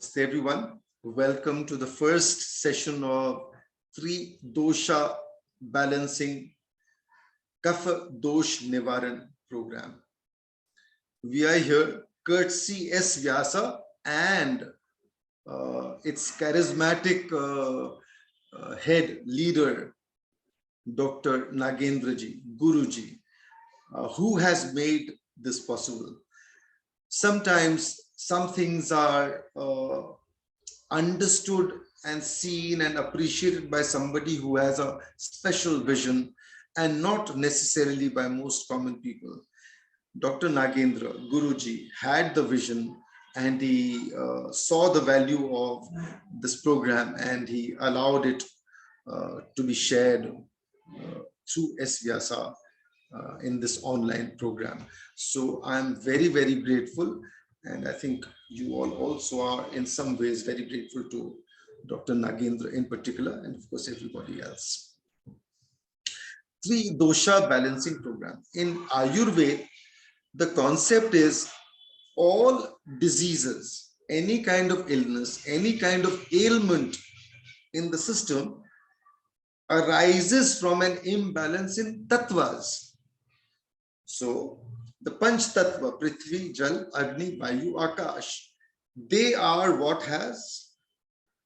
Namaste everyone. Welcome to the first session of Tridosha Balancing Kapha Dosha Nivaran program. We are here courtesy S. VYASA and its charismatic head leader, Dr. Nagendraji, Guruji, who has made this possible. Sometimes some things are understood and seen and appreciated by somebody who has a special vision and not necessarily by most common people. Dr. Nagendra, Guruji, had the vision and he saw the value of this program and he allowed it to be shared through SVYASA in this online program. So I'm very, very grateful. And I think you all also are in some ways very grateful to Dr. Nagendra in particular, and of course, everybody else. Tridosha balancing program. In Ayurveda, the concept is all diseases, any kind of illness, any kind of ailment in the system arises from an imbalance in tattvas. So the Panch Tattva, Prithvi, Jal, Agni, Vayu, Akash, they are what has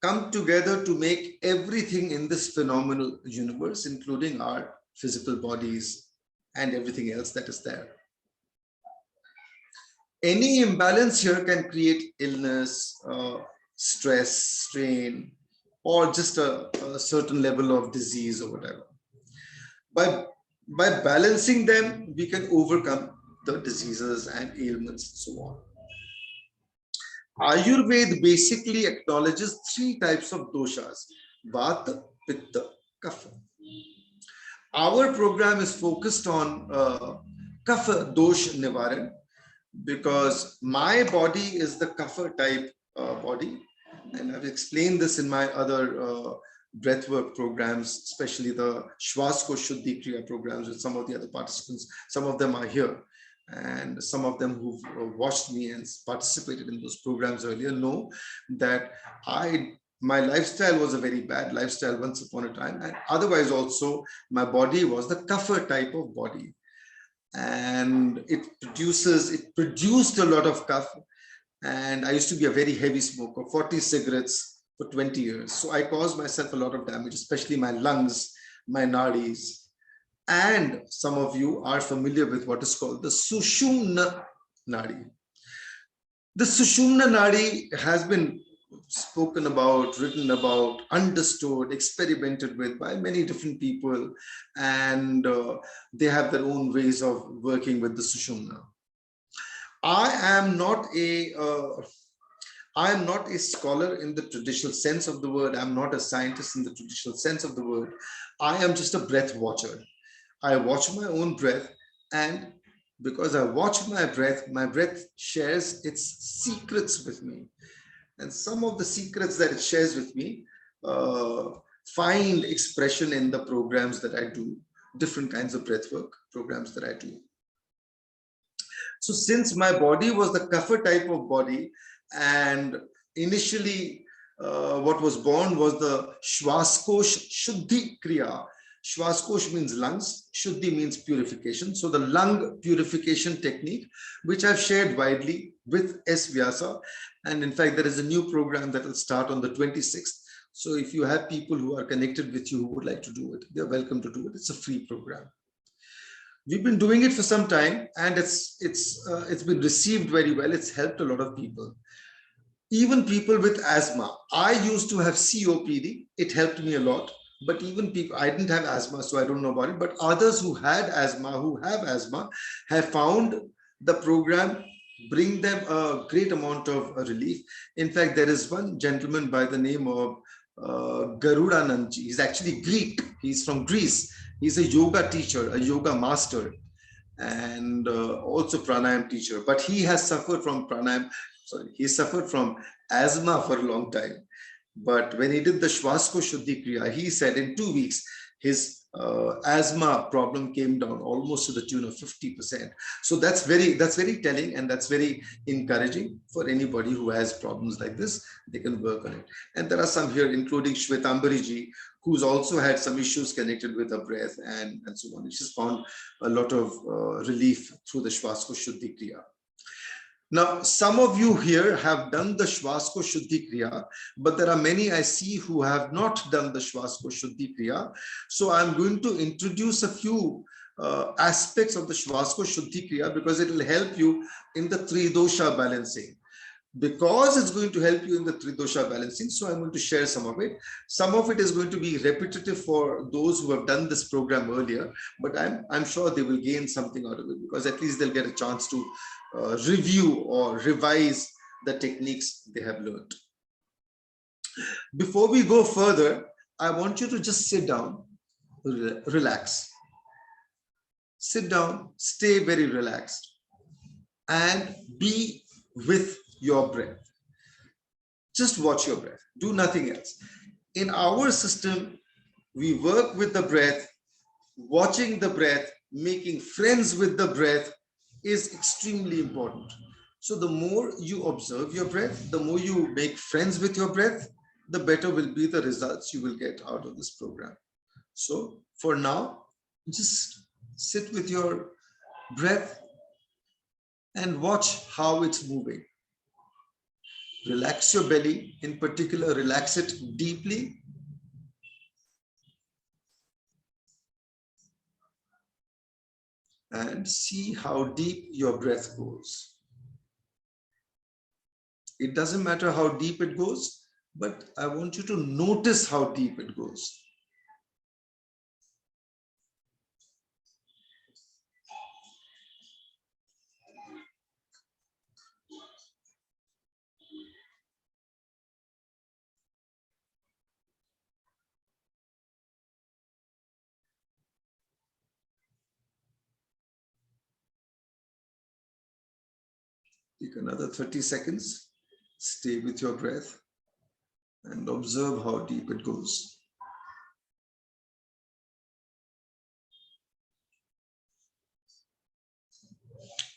come together to make everything in this phenomenal universe, including our physical bodies and everything else that is there. Any imbalance here can create illness, stress, strain, or just a certain level of disease or whatever. By balancing them, we can overcome the diseases and ailments and so on. Ayurveda basically acknowledges three types of doshas: Vata, Pitta, Kapha. Our program is focused on Kapha Dosha Nivaran because my body is the Kapha type body, and I've explained this in my other breathwork programs, especially the Shwasko Shuddhi Kriya programs with some of the other participants. Some of them are here, and some of them who've watched me and participated in those programs earlier know that my lifestyle was a very bad lifestyle once upon a time, and otherwise also my body was the Kapha type of body, and it produced a lot of kapha, and I used to be a very heavy smoker, 40 cigarettes for 20 years. So I caused myself a lot of damage, especially my lungs, my nadis. And some of you are familiar with what is called the Sushumna Nadi. The Sushumna Nadi has been spoken about, written about, understood, experimented with by many different people, and they have their own ways of working with the Sushumna. I am not a scholar in the traditional sense of the word. I'm not a scientist in the traditional sense of the word. I am just a breath watcher. I watch my own breath, and because I watch my breath shares its secrets with me. And some of the secrets that it shares with me find expression in the programs that I do, different kinds of breathwork programs that I do. So since my body was the Kapha type of body, and initially what was born was the Shwaskosh Shuddhi Kriya. Shwaskosh means lungs, Shuddhi means purification. So the lung purification technique, which I've shared widely with SVYASA. And in fact, there is a new program that will start on the 26th. So if you have people who are connected with you who would like to do it, they're welcome to do it. It's a free program. We've been doing it for some time, and it's been received very well. It's helped a lot of people. Even people with asthma. I used to have COPD. It helped me a lot. But even people, I didn't have asthma, so I don't know about it. But others who had asthma, who have asthma, have found the program bring them a great amount of relief. In fact, there is one gentleman by the name of Garudanandji. He's actually Greek. He's from Greece. He's a yoga teacher, a yoga master, and also pranayam teacher. But he has suffered from he suffered from asthma for a long time. But when he did the Shwasko Shuddhi Kriya, he said in 2 weeks, his asthma problem came down almost to the tune of 50%. So that's very telling, and that's very encouraging for anybody who has problems like this. They can work on it. And there are some here, including Shvetambari ji, who's also had some issues connected with her breath and so on. She's found a lot of relief through the Shvasko Shuddhi Kriya. Now, some of you here have done the Shvasko Shuddhi Kriya, but there are many I see who have not done the Shvasko Shuddhi Kriya. So I'm going to introduce a few aspects of the Shvasko Shuddhi Kriya, because it will help you in the Tridosha balancing. Because it's going to help you in the Tridosha balancing, so I'm going to share some of it. Some of it is going to be repetitive for those who have done this program earlier, but I'm sure they will gain something out of it, because at least they'll get a chance to review or revise the techniques they have learned. Before we go further, I want you to just sit down, relax. Sit down, stay very relaxed, and be with your breath. Just watch your breath. Do nothing else. In our system, we work with the breath. Watching the breath, making friends with the breath is extremely important. So the more you observe your breath, the more you make friends with your breath, the better will be the results you will get out of this program. So for now, just sit with your breath and watch how it's moving. Relax your belly, in particular, relax it deeply. And see how deep your breath goes. It doesn't matter how deep it goes, but I want you to notice how deep it goes. Take another 30 seconds. Stay with your breath and observe how deep it goes.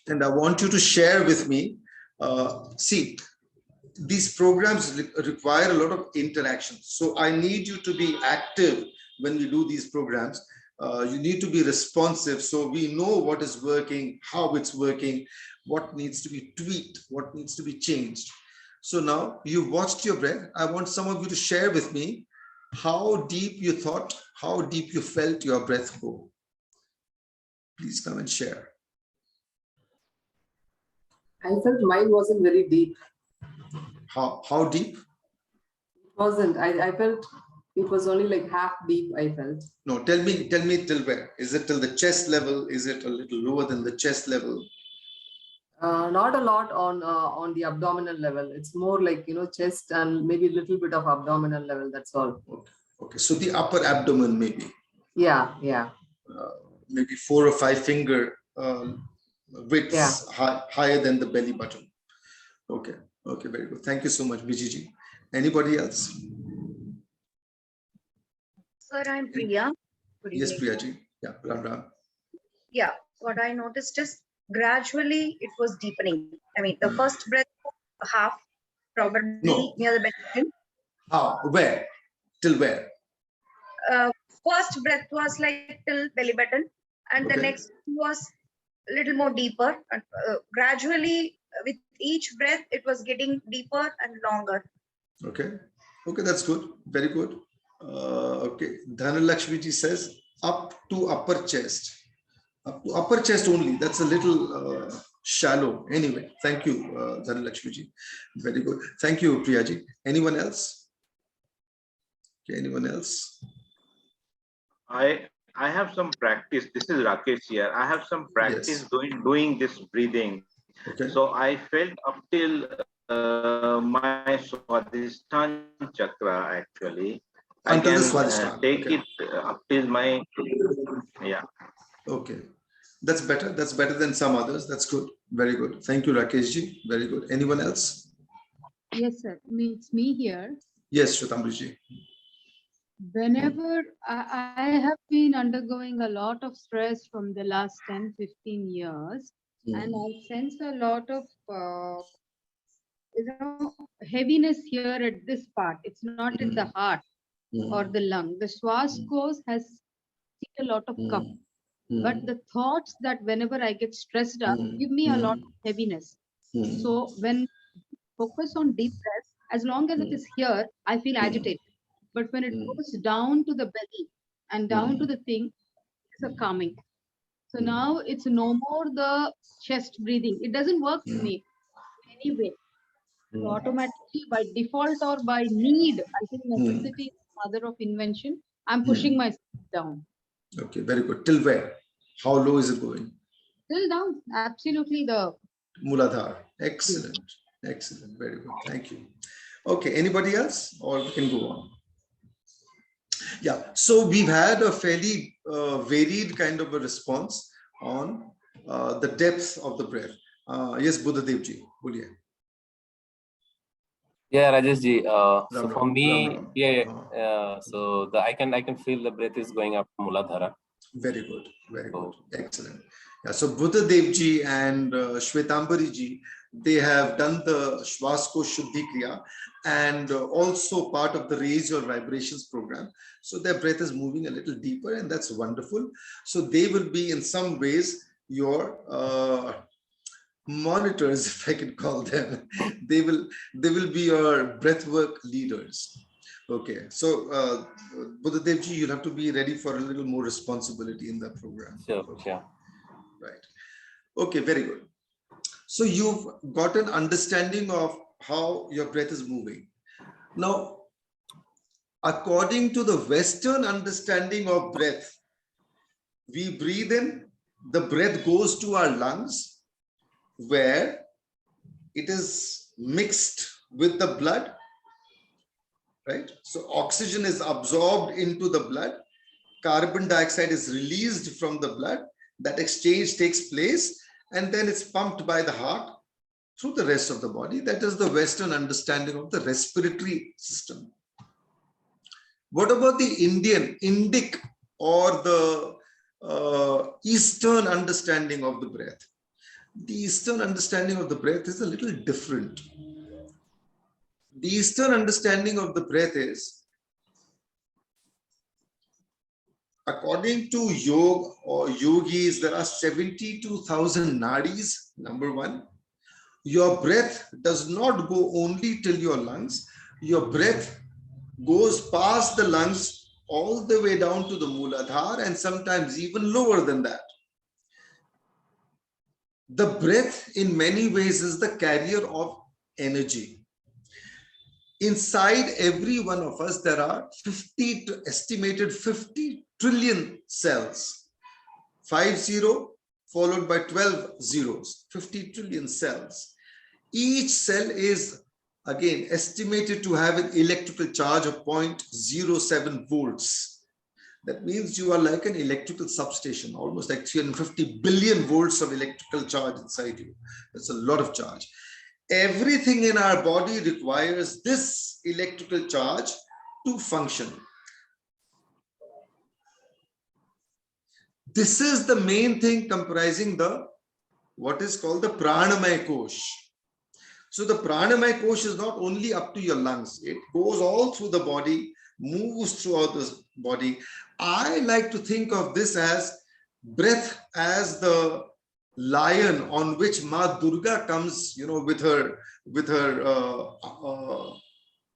And I want you to share with me, see, these programs require a lot of interaction. So I need you to be active when we do these programs. You need to be responsive, so we know what is working, how it's working, what needs to be tweaked, what needs to be changed. So now you've watched your breath. I want some of you to share with me how deep you thought, how deep you felt your breath go. Please come and share. I felt mine wasn't very deep. How deep? It wasn't. I felt it was only like half deep, I felt. No, tell me till where? Is it till the chest level? Is it a little lower than the chest level? Not a lot on the abdominal level. It's more like, chest and maybe a little bit of abdominal level. That's all. Okay. So the upper abdomen, maybe. Yeah. Maybe 4 or 5 finger widths, yeah. Higher than the belly button. Okay, very good. Thank you so much, Bijiji. Anybody else? Sir, I'm Priya. Yes, Priyaji. Yeah, Ram. Yeah, what I noticed is gradually it was deepening. I mean, the first breath, half, probably near the belly. How? Where? Till where? First breath was like till belly button, and the next was a little more deeper. And gradually, with each breath, it was getting deeper and longer. Okay, that's good. Very good. Okay, Dhanalakshmi ji says up to upper chest. Up to upper chest only. That's a little shallow. Anyway, thank you, Dhanalakshmi ji. Very good. Thank you, Priya ji. Anyone else? Okay, anyone else? I have some practice. This is Rakesh here. I have some practice doing this breathing. Okay. So I felt up till my Swadhisthana chakra actually. Until I can take it up till my, Okay. That's better. That's better than some others. That's good. Very good. Thank you, Rakesh ji. Very good. Anyone else? Yes, sir. It's me here. Yes, Shwetamri ji. Whenever I have been undergoing a lot of stress from the last 10, 15 years, and I sense a lot of heaviness here at this part. It's not at the heart or the lung. The Swaskos has seen a lot of cup. But the thoughts that whenever I get stressed up give me a lot of heaviness. So when focus on deep breath, as long as it is here, I feel agitated. But when it goes down to the belly and down to the thing, it's a calming. So now it's no more the chest breathing. It doesn't work for me anyway. So automatically by default or by need, I think necessity is the mother of invention. I'm pushing myself down. Okay, very good. Till where? How low is it going? Till down, absolutely the Muladhar. Excellent. Excellent. Very good. Thank you. Okay, anybody else? Or we can go on. Yeah, so we've had a fairly varied kind of a response on the depth of the breath. Yes, Buddhadev ji, boliye. Yeah, Rajesh ji. So Ram, for me, Ram. yeah. So I can feel the breath is going up to Muladhara. Very good, very good, excellent. Yeah, so Buddha Dev ji and Shvetambari ji, they have done the Shvasko Shuddhi Kriya and also part of the Raise Your Vibrations program. So their breath is moving a little deeper, and that's wonderful. So they will be in some ways your monitors, if I can call them. They will be your breathwork leaders. Okay, so Buddhadev ji, you'll have to be ready for a little more responsibility in that program. Sure, okay. Sure. Right. Okay, very good. So you've got an understanding of how your breath is moving. Now, according to the Western understanding of breath, we breathe in, the breath goes to our lungs, where it is mixed with the blood, right? So oxygen is absorbed into the blood, carbon dioxide is released from the blood, that exchange takes place, and then it's pumped by the heart through the rest of the body. That is the Western understanding of the respiratory system. What about the Indic, or the Eastern understanding of the breath? The Eastern understanding of the breath is a little different. The Eastern understanding of the breath is, according to yoga or yogis, there are 72,000 nadis, number one. Your breath does not go only till your lungs. Your breath goes past the lungs all the way down to the Muladhara, and sometimes even lower than that. The breath in many ways is the carrier of energy. Inside every one of us, there are estimated 50 trillion cells. 50 followed by 12 zeros, 50 trillion cells. Each cell is again estimated to have an electrical charge of 0.07 volts. That means you are like an electrical substation, almost like 350 billion volts of electrical charge inside you. That's a lot of charge. Everything in our body requires this electrical charge to function. This is the main thing comprising the what is called the pranamaya kosh. So the pranamaya kosh is not only up to your lungs, it goes all through the body, moves throughout the body. I like to think of this as breath as the lion on which Ma Durga comes, you know, with her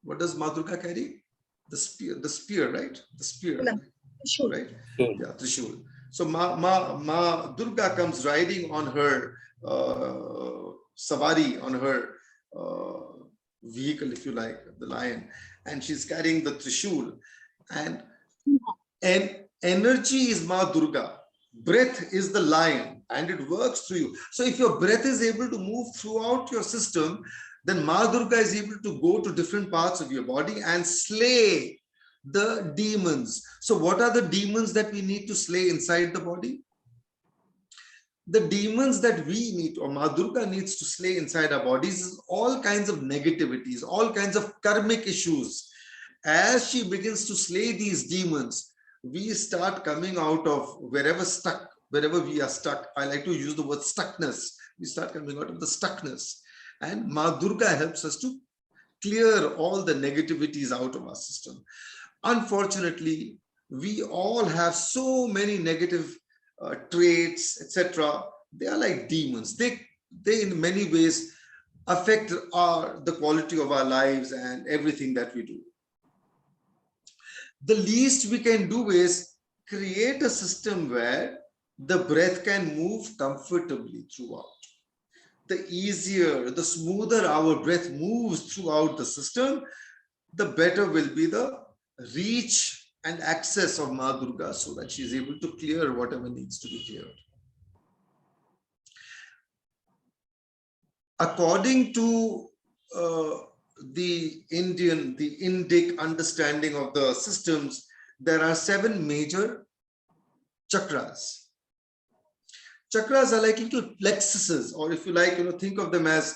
what does Ma Durga carry? The spear, right? The spear, right? Yeah, Trishul. So Ma Durga comes riding on her savari, on her vehicle, if you like, the lion, and she's carrying the Trishul, and energy is Ma Durga, breath is the lion, and it works through you. So if your breath is able to move throughout your system, then Ma Durga is able to go to different parts of your body and slay the demons. So what are the demons that we need to slay inside the body? The demons that we need, or Ma Durga needs to slay inside our bodies, is all kinds of negativities, all kinds of karmic issues. As she begins to slay these demons, we start coming out of wherever we are stuck. I like to use the word stuckness. We start coming out of the stuckness. And Ma Durga helps us to clear all the negativities out of our system. Unfortunately, we all have so many negative traits, etc. They are like demons. They in many ways affect the quality of our lives and everything that we do. The least we can do is create a system where the breath can move comfortably throughout. The easier, the smoother our breath moves throughout the system, the better will be the reach and access of Ma Durga, so that she is able to clear whatever needs to be cleared. According to the Indic understanding of the systems, there are 7 major chakras. Chakras are like little plexuses, or if you like, think of them as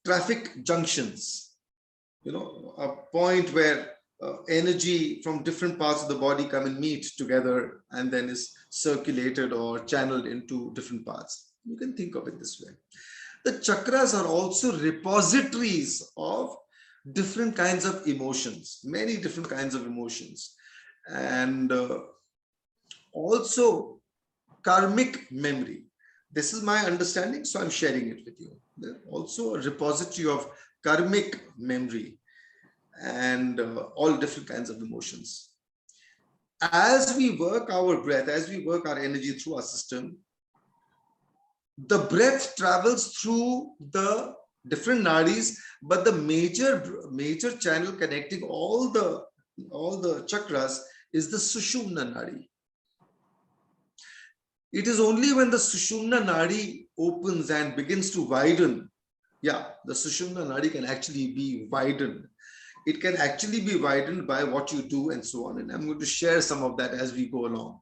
traffic junctions. A point where energy from different parts of the body come and meet together and then is circulated or channeled into different parts. You can think of it this way. The chakras are also repositories of different kinds of emotions, many different kinds of emotions, and also karmic memory. This is my understanding, so I'm sharing it with you. They're also a repository of karmic memory and all different kinds of emotions. As we work our breath, as we work our energy through our system, the breath travels through the different nadis, but the major channel connecting all the chakras is the Sushumna Nadi. It is only when the Sushumna Nadi opens and begins to widen, the Sushumna Nadi can actually be widened. It can actually be widened by what you do and so on. And I'm going to share some of that as we go along.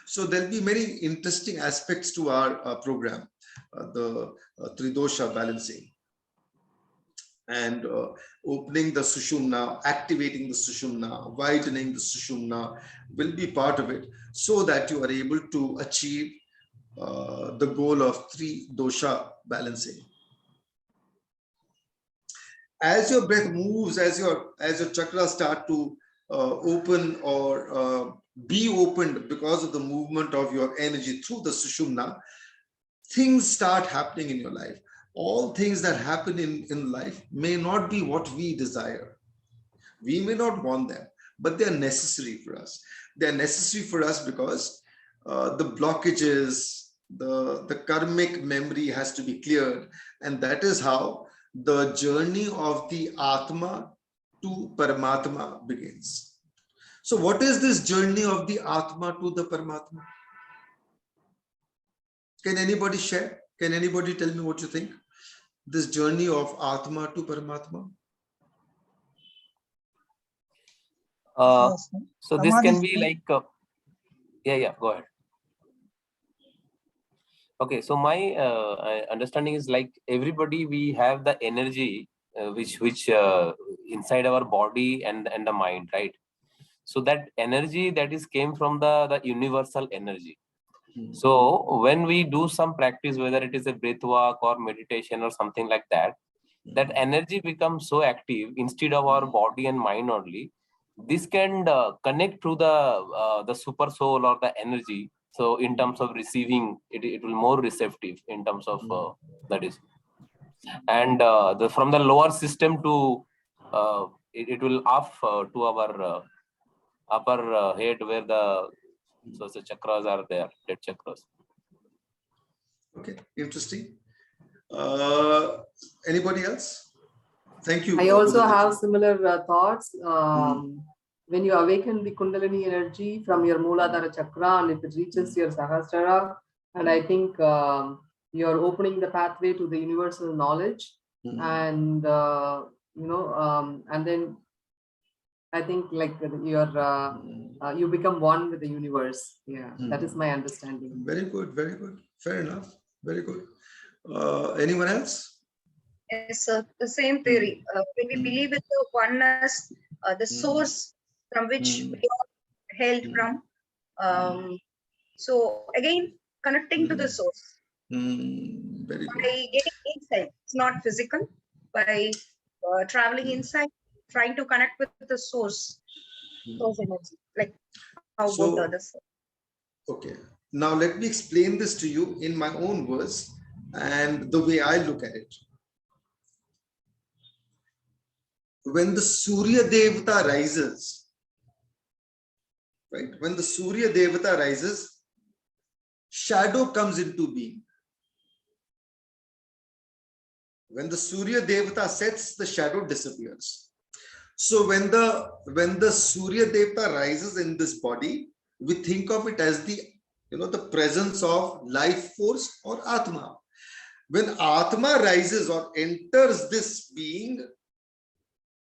So there'll be many interesting aspects to our program, the Tridosha balancing. And opening the Sushumna, activating the Sushumna, widening the Sushumna will be part of it, so that you are able to achieve the goal of Tridosha balancing. As your breath moves, as your chakras start to open or be opened because of the movement of your energy through the Sushumna, things start happening in your life. All things that happen in life may not be what we desire. We may not want them, but they are necessary for us. They are necessary for us because the blockages, the karmic memory has to be cleared. And that is how the journey of the Atma to Paramatma begins. So what is this journey of the Atma to the Paramatma? Can anybody share? Can anybody tell me what you think? This journey of Atma to Paramatma? So this can be like, go ahead. Okay, so my understanding is like everybody, we have the energy which inside our body and the mind, right? So that energy that is came from the universal energy. So when we do some practice, whether it is a breath work or meditation or something like that, that energy becomes so active instead of our body and mind only. This can connect to the super soul or the energy. So in terms of receiving, it will more receptive in terms of that is. And from the lower system to it will up to our upper head where the chakras are there, dead chakras. Okay, interesting. Anybody else? Thank you. I also have similar thoughts. When you awaken the Kundalini energy from your Mooladhara chakra and if it reaches your Sahasrara, and I think you're opening the pathway to the universal knowledge, and and then I think like you become one with the universe. Yeah, that is my understanding. Very good, very good. Fair enough. Very good. Anyone else? Yes, sir. The same theory. When we believe in the oneness, the source from which we are hailed from. So again, connecting to the source Very good. by getting insight. It's not physical. By traveling inside, trying to connect with the source energy, like how both So, others. okay. Now let me explain this to you in my own words and the way I look at it. When the Surya Devata rises, right? When the Surya Devata rises, shadow comes into being. When the Surya Devata sets, the shadow disappears. So when the Surya Devata rises in this body, we think of it as the the presence of life force or Atma. When Atma rises or enters this being,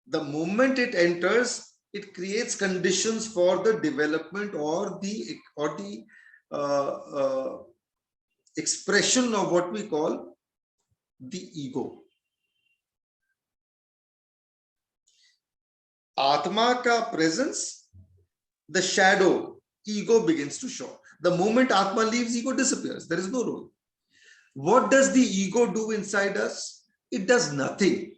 the moment it enters, it creates conditions for the development or the expression of what we call the ego. Atma ka presence, the shadow, ego begins to show. The moment Atma leaves, ego disappears. There is no role. What does the ego do inside us? It does nothing.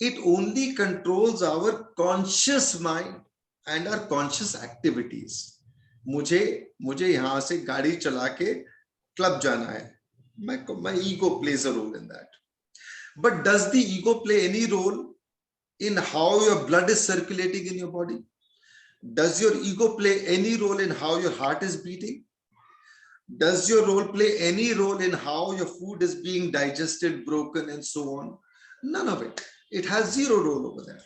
It only controls our conscious mind and our conscious activities. मुझे यहाँ से गाड़ी चला के club जाना है. My ego plays a role in that. But does the ego play any role in how your blood is circulating in your body? Does your ego play any role in how your heart is beating? Does your role play any role in how your food is being digested, broken, and so on? None of it. It has zero role over there.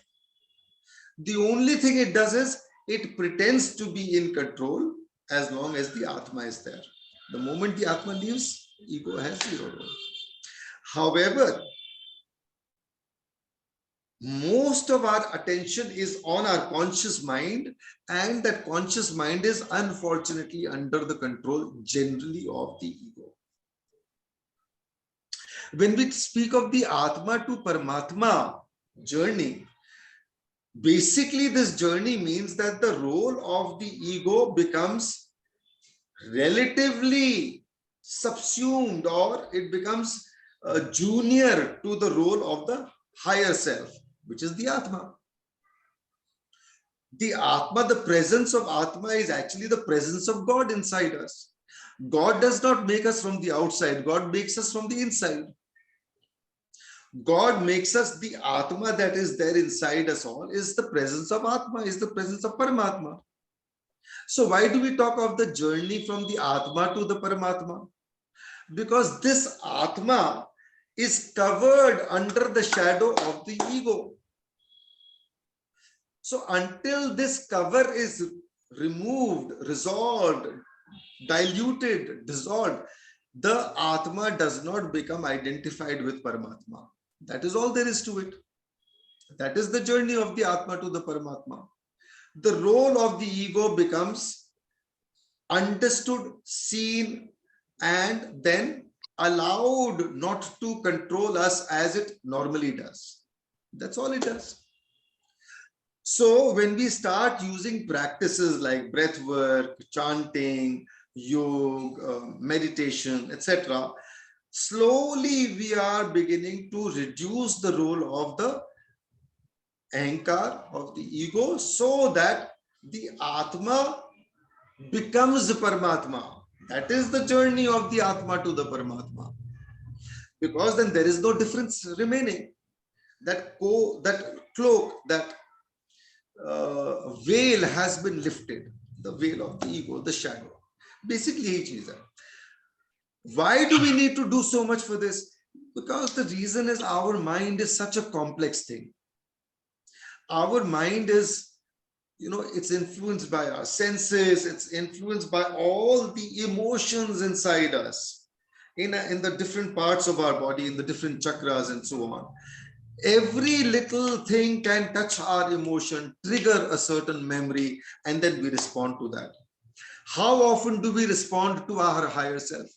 The only thing it does is it pretends to be in control as long as the Atma is there. The moment the Atma leaves, ego has zero role. However, most of our attention is on our conscious mind, and that conscious mind is unfortunately under the control generally of the ego. When we speak of the Atma to Paramatma journey, basically this journey means that the role of the ego becomes relatively subsumed, or it becomes junior to the role of the higher self, which is the Atma. The Atma, the presence of Atma is actually the presence of God inside us. God does not make us from the outside. God makes us from the inside. God makes us the Atma that is there inside us all is the presence of Atma, is the presence of Paramatma. So why do we talk of the journey from the Atma to the Paramatma? Because this Atma is covered under the shadow of the ego. So until this cover is removed, resolved, diluted, dissolved, the Atma does not become identified with Paramatma. That is all there is to it. That is the journey of the Atma to the Paramatma. The role of the ego becomes understood, seen, and then allowed not to control us as it normally does. That's all it does. So when we start using practices like breath work, chanting, yoga, meditation, etc., slowly we are beginning to reduce the role of the ahankar, of the ego, so that the Atma becomes the Paramatma. That is the journey of the Atma to the Paramatma. Because then there is no difference remaining. That cloak, that veil has been lifted. The veil of the ego, the shadow. Basically, why do we need to do so much for this? Because the reason is our mind is such a complex thing. Our mind is, it's influenced by our senses, it's influenced by all the emotions inside us, in the different parts of our body, in the different chakras and so on. Every little thing can touch our emotion, trigger a certain memory, and then we respond to that. How often do we respond to our higher self?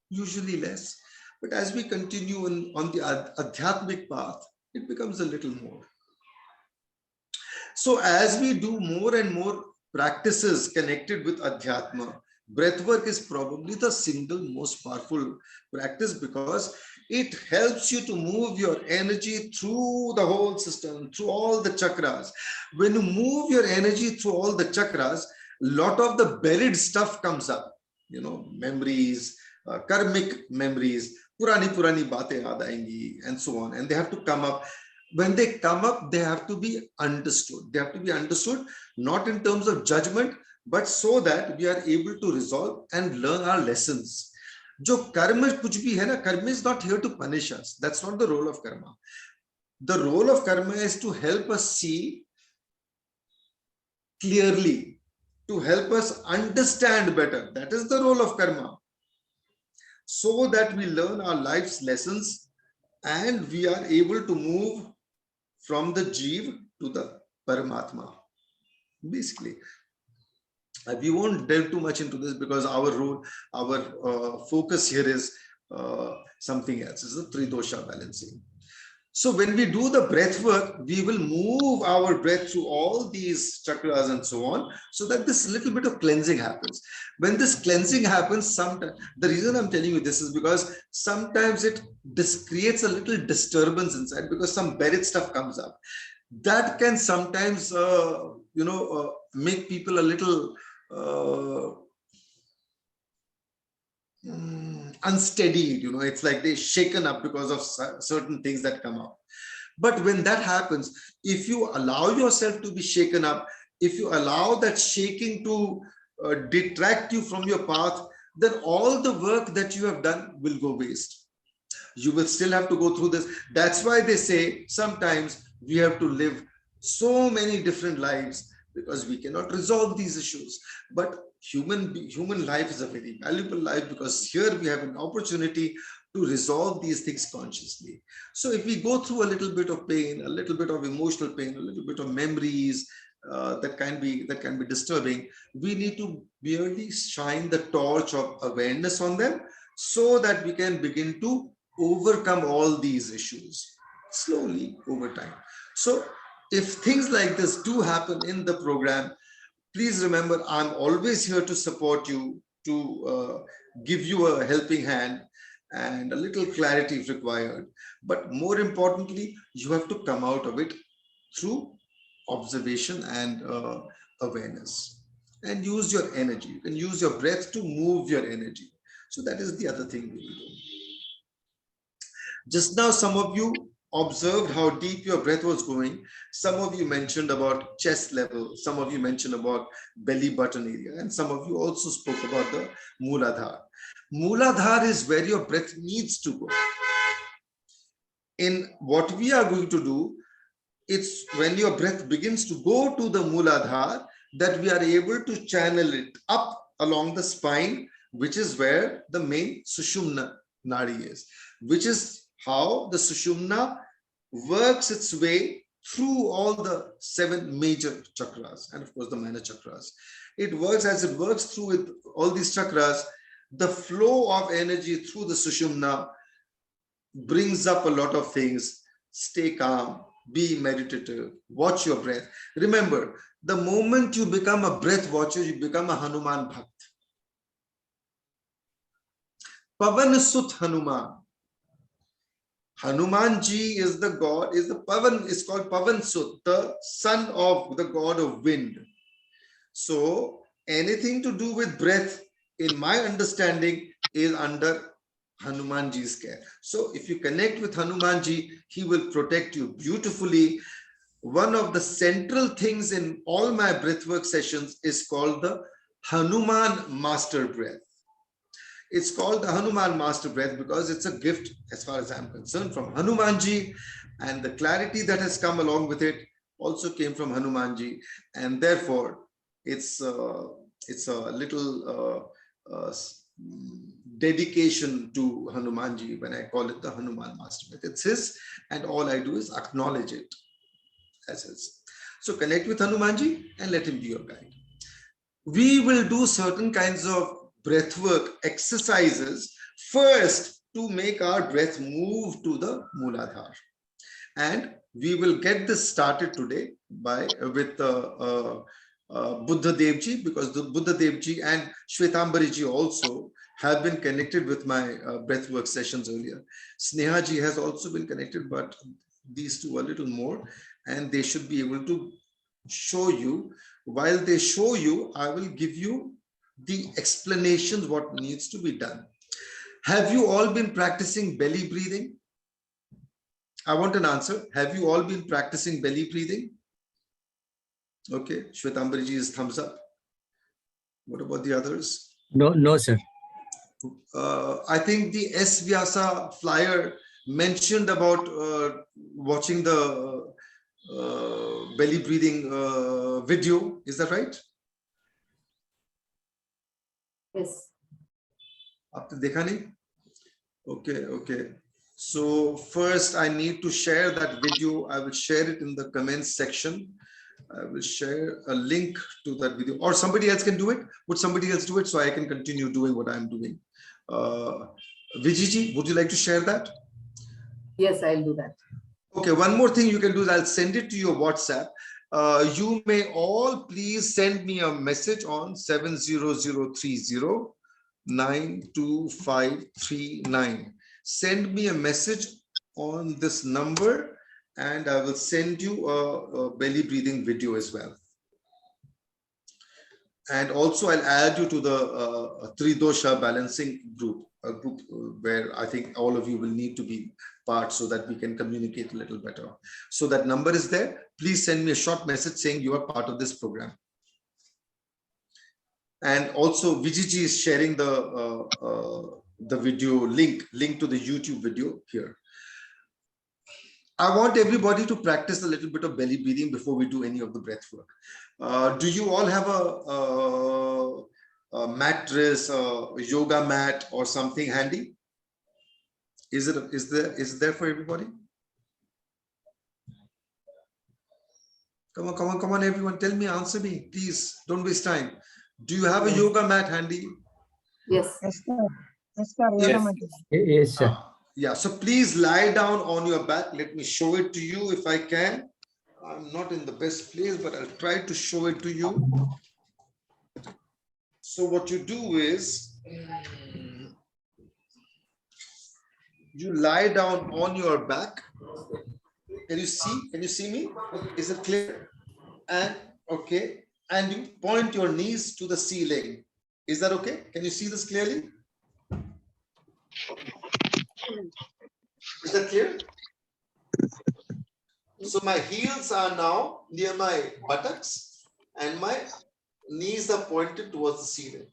Usually less. But as we continue on the adhyatmic path, it becomes a little more. So as we do more and more practices connected with Adhyatma, breathwork is probably the single most powerful practice, because it helps you to move your energy through the whole system, through all the chakras. When you move your energy through all the chakras, a lot of the buried stuff comes up, memories, karmic memories, purani baatein yaad aayengi, and so on, and they have to come up. When they come up, they have to be understood. They have to be understood not in terms of judgment, but so that we are able to resolve and learn our lessons. Jo karma kuch bhi hai na, karma is not here to punish us. That's not the role of karma. The role of karma is to help us see clearly, to help us understand better. That is the role of karma. So that we learn our life's lessons and we are able to move from the Jeev to the Paramatma. Basically, we won't delve too much into this because our role, our focus here is something else. It's the Tridosha balancing. So when we do the breath work, we will move our breath through all these chakras and so on, so that this little bit of cleansing happens. When this cleansing happens, sometimes, the reason I'm telling you this is because sometimes it creates a little disturbance inside, because some buried stuff comes up. That can sometimes, make people a little unsteady. It's like they're shaken up because of certain things that come up. But when that happens, if you allow yourself to be shaken up, if you allow that shaking to detract you from your path, then all the work that you have done will go waste. You will still have to go through this. That's why they say sometimes we have to live so many different lives, because we cannot resolve these issues. But human life is a very valuable life, because here we have an opportunity to resolve these things consciously. So if we go through a little bit of pain, a little bit of emotional pain, a little bit of memories that can be disturbing, we need to merely shine the torch of awareness on them, so that we can begin to overcome all these issues slowly over time. So if things like this do happen in the program, please remember, I'm always here to support you, to give you a helping hand and a little clarity if required. But more importantly, you have to come out of it through observation and awareness, and use your energy. You can use your breath to move your energy. So that is the other thing we will do. Just now, some of you observed how deep your breath was going. Some of you mentioned about chest level. Some of you mentioned about belly button area. And some of you also spoke about the Mooladhara. Mooladhara is where your breath needs to go. In what we are going to do, it's when your breath begins to go to the Mooladhara that we are able to channel it up along the spine, which is where the main Sushumna Nadi is, which is how the Sushumna works its way through all the 7 major chakras and of course the minor chakras. It works as it works through with all these chakras. The flow of energy through the Sushumna brings up a lot of things. Stay calm, be meditative, watch your breath. Remember, the moment you become a breath watcher, you become a Hanuman Bhakt. Pavan Sut Hanuman. Hanumanji is the god, is called Pavan Sut, the son of the god of wind. So anything to do with breath, in my understanding, is under Hanumanji's care. So if you connect with Hanumanji, he will protect you beautifully. One of the central things in all my breathwork sessions is called the Hanuman Master Breath. It's called the Hanuman Master Breath because it's a gift, as far as I'm concerned, from Hanumanji, and the clarity that has come along with it also came from Hanumanji, and therefore it's a little dedication to Hanumanji when I call it the Hanuman Master Breath. It's his, and all I do is acknowledge it as his. So connect with Hanumanji and let him be your guide. We will do certain kinds of breathwork exercises first to make our breath move to the Mooladhara. And we will get this started today with Buddha Devji, because the Buddha Devji and Shwetambariji also have been connected with my breathwork sessions earlier. Snehaji has also been connected, but these two a little more, and they should be able to show you. While they show you, I will give you the explanations what needs to be done. Have you all been practicing belly breathing? I want an answer. Have you all been practicing belly breathing? Okay, Shwetambariji is thumbs up. What about the others? No, sir. I think the VYASA flyer mentioned about watching the belly breathing video. Is that right? Yes. Aapne dekha nahi? Okay. So first I need to share that video. I will share it in the comments section. I will share a link to that video, or somebody else can do it. Would somebody else do it so I can continue doing what I'm doing? Vijiji, would you like to share that? Yes, I'll do that. Okay, one more thing you can do is I'll send it to your WhatsApp. You may all please send me a message on 70030 92539. Send me a message on this number, and I will send you a belly breathing video as well. And also I'll add you to the Tridosha balancing group, a group where I think all of you will need to be part so that we can communicate a little better. So that number is there. Please send me a short message saying you are part of this program. And also Vijiji is sharing the video link to the YouTube video here. I want everybody to practice a little bit of belly breathing before we do any of the breath work. Do you all have a mattress, a yoga mat or something handy? Is there for everybody? Come on, everyone. Tell me, answer me, please. Don't waste time. Do you have a yoga mat handy? Yes. Yes, sir. Yeah, so please lie down on your back. Let me show it to you if I can. I'm not in the best place, but I'll try to show it to you. So what you do is, you lie down on your back. Can you see? Can you see me? Is it clear? And okay, and you point your knees to the ceiling. Is that okay? Can you see this clearly? Is that clear? So my heels are now near my buttocks and my knees are pointed towards the ceiling.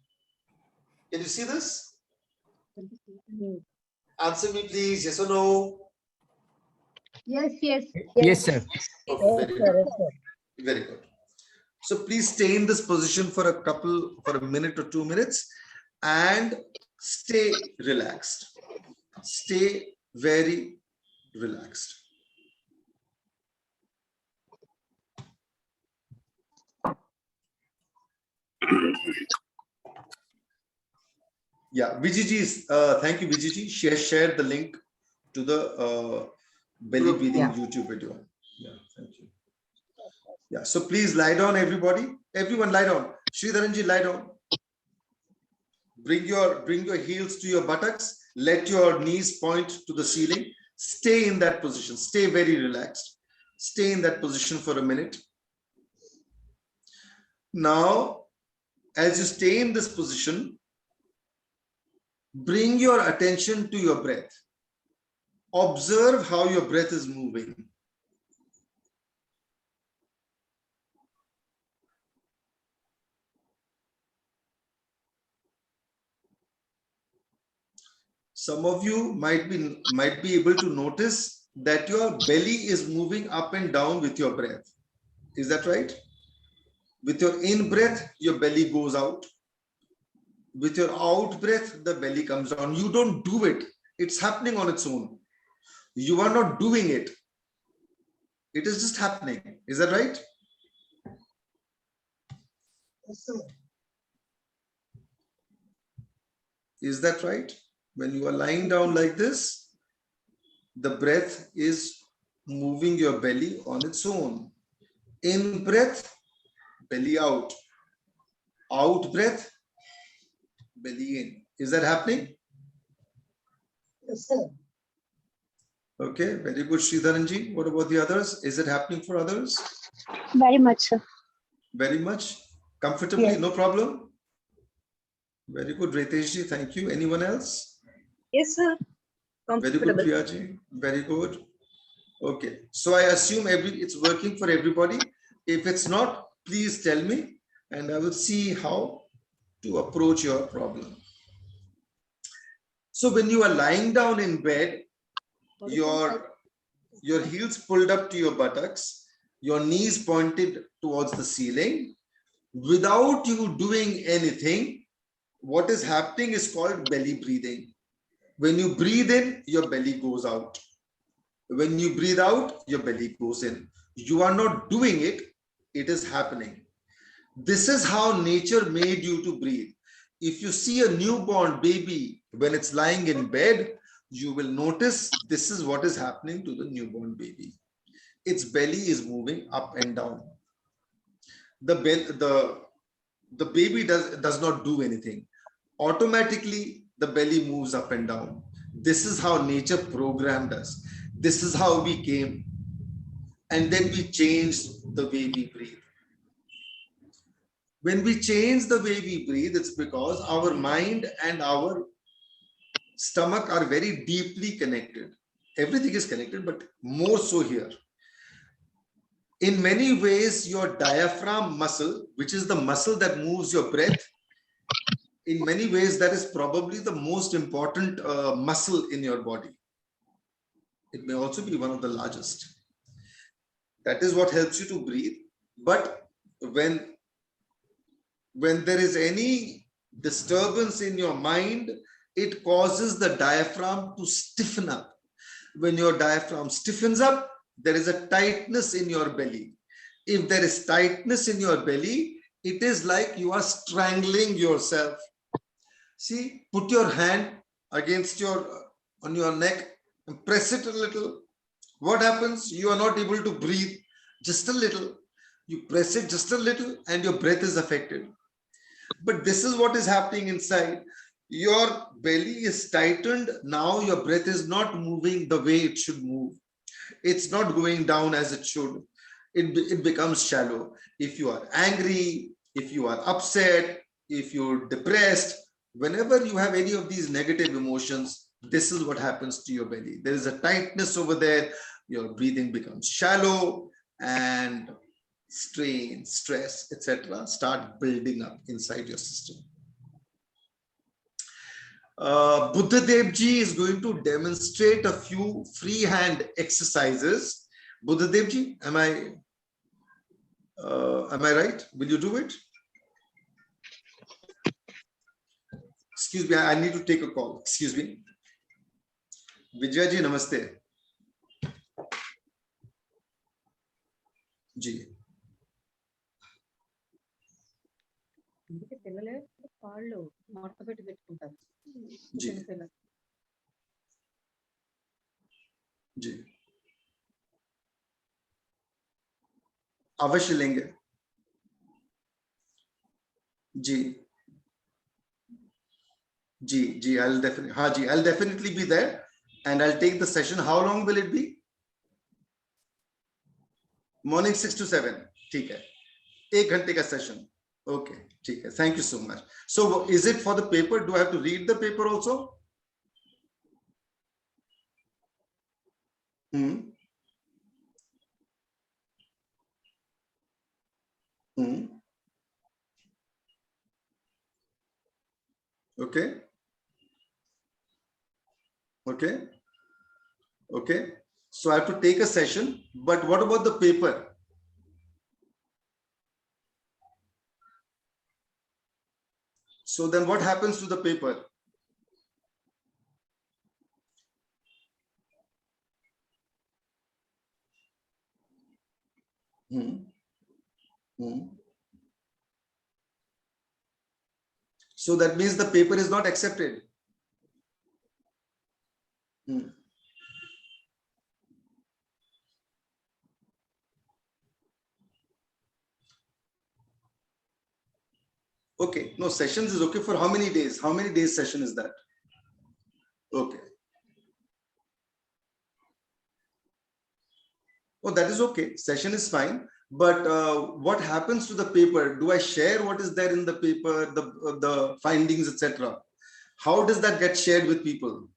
Can you see this? Answer me please, yes or no? Yes. Yes, sir. Okay, very good. So please stay in this position for a minute or 2 minutes and stay relaxed. Stay very relaxed. Yeah, Vijiji, thank you, Vijiji. She has shared the link to the belly breathing YouTube video. Yeah, thank you. Yeah, so please lie down, everybody. Everyone lie down. Sridharanji, lie down. Bring your heels to your buttocks. Let your knees point to the ceiling. Stay in that position. Stay very relaxed. Stay in that position for a minute. Now, as you stay in this position, bring your attention to your breath. Observe how your breath is moving. Some of you might be able to notice that your belly is moving up and down with your breath. Is that right? With your in breath, your belly goes out. With your out breath, the belly comes down. You don't do it. It's happening on its own. You are not doing it. It is just happening. Is that right? Is that right? When you are lying down like this, the breath is moving your belly on its own. In breath, belly out. Out breath, belly in. Is that happening? Yes, sir. Okay, very good, Sridharanji. What about the others? Is it happening for others? Very much, sir. Very much? Comfortably, Yes. no problem? Very good, Reteshji. Thank you. Anyone else? Yes, sir. Very good, Comfortable. Priyaji. Very good. Okay. So I assume it's working for everybody. If it's not, please tell me and I will see how to approach your problem. So when you are lying down in bed, your heels pulled up to your buttocks, your knees pointed towards the ceiling, without you doing anything, what is happening is called belly breathing. When you breathe in, your belly goes out. When you breathe out, your belly goes in. You are not doing it, it is happening. This is how nature made you to breathe. If you see a newborn baby when it's lying in bed, you will notice this is what is happening to the newborn baby. Its belly is moving up and down. The baby does not do anything. Automatically, the belly moves up and down. This is how nature programmed us. This is how we came. And then we changed the way we breathe. When we change the way we breathe, it's because our mind and our stomach are very deeply connected. Everything is connected, but more so here. In many ways, your diaphragm muscle, which is the muscle that moves your breath, in many ways, that is probably the most important muscle in your body. It may also be one of the largest. That is what helps you to breathe. But when there is any disturbance in your mind, it causes the diaphragm to stiffen up. When your diaphragm stiffens up, there is a tightness in your belly. If there is tightness in your belly, it is like you are strangling yourself. See, put your hand against on your neck and press it a little. What happens? You are not able to breathe just a little. You press it just a little and your breath is affected. But this is what is happening inside. Your belly is tightened. Now your breath is not moving the way it should move. It's not going down as it should. It becomes shallow. If you are angry, if you are upset, if you're depressed, whenever you have any of these negative emotions, this is what happens to your belly. There is a tightness over there. Your breathing becomes shallow and strain, stress, etc. start building up inside your system. Buddha Dev Ji is going to demonstrate a few freehand exercises. Buddha Dev Ji, am I right? Will you do it? Excuse me, I need to take a call. Excuse me. Vijay Ji, namaste. Ji. जी जी अवश्य लेंगे जी जी I'll definitely हाँ जी I'll definitely be there and I'll take the session. How long will it be? Morning 6 to 7. ठीक है, 1 घंटे का session. Okay, ठीक है. Thank you so much. So is it for the paper? Do I have to read the paper also? Okay. Okay. Okay. So I have to take a session, but what about the paper? So then what happens to the paper? So that means the paper is not accepted. Hmm. Okay, no, sessions is okay for how many days? How many days session is that? Okay. Oh, that is okay. Session is fine. But what happens to the paper? Do I share what is there in the paper, the findings, etc.? How does that get shared with people?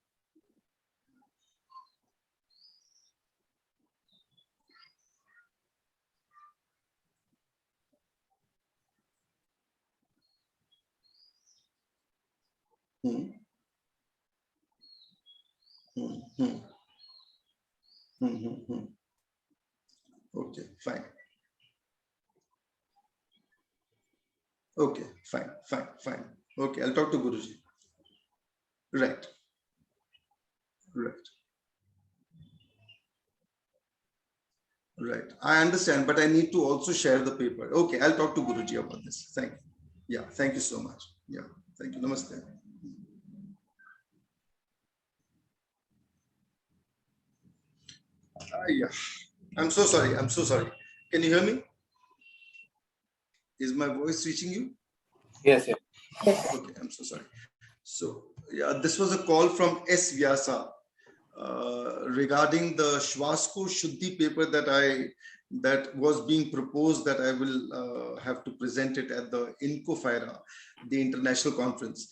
Hmm. Hmm. Hmm. Hmm. Hmm. Hmm. Okay, fine. Okay, fine, fine, fine. Okay, I'll talk to Guruji. Right, right, right. I understand, but I need to also share the paper. Okay, I'll talk to Guruji about this. Thank you. Yeah, thank you so much. Yeah, thank you. Namaste. Yeah, I'm so sorry. I'm so sorry. Can you hear me? Is my voice reaching you? Yes, yes. Okay, I'm so sorry. So, yeah, this was a call from S. Vyasa regarding the Shwasko Shuddhi paper that was being proposed that I will have to present it at the INCOFIRA, the international conference.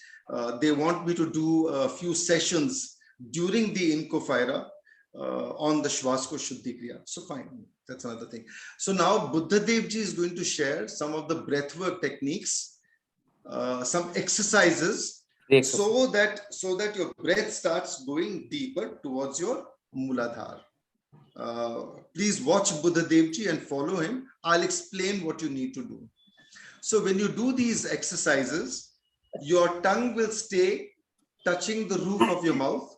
They want me to do a few sessions during the INCOFIRA on the Shwasko Shuddhi Kriya. So fine, that's another thing. So now Buddha Dev Ji is going to share some of the breathwork techniques, some exercises, so that your breath starts going deeper towards your Muladhara. Please watch Buddha Dev Ji and follow him. I'll explain what you need to do. So when you do these exercises, your tongue will stay touching the roof of your mouth.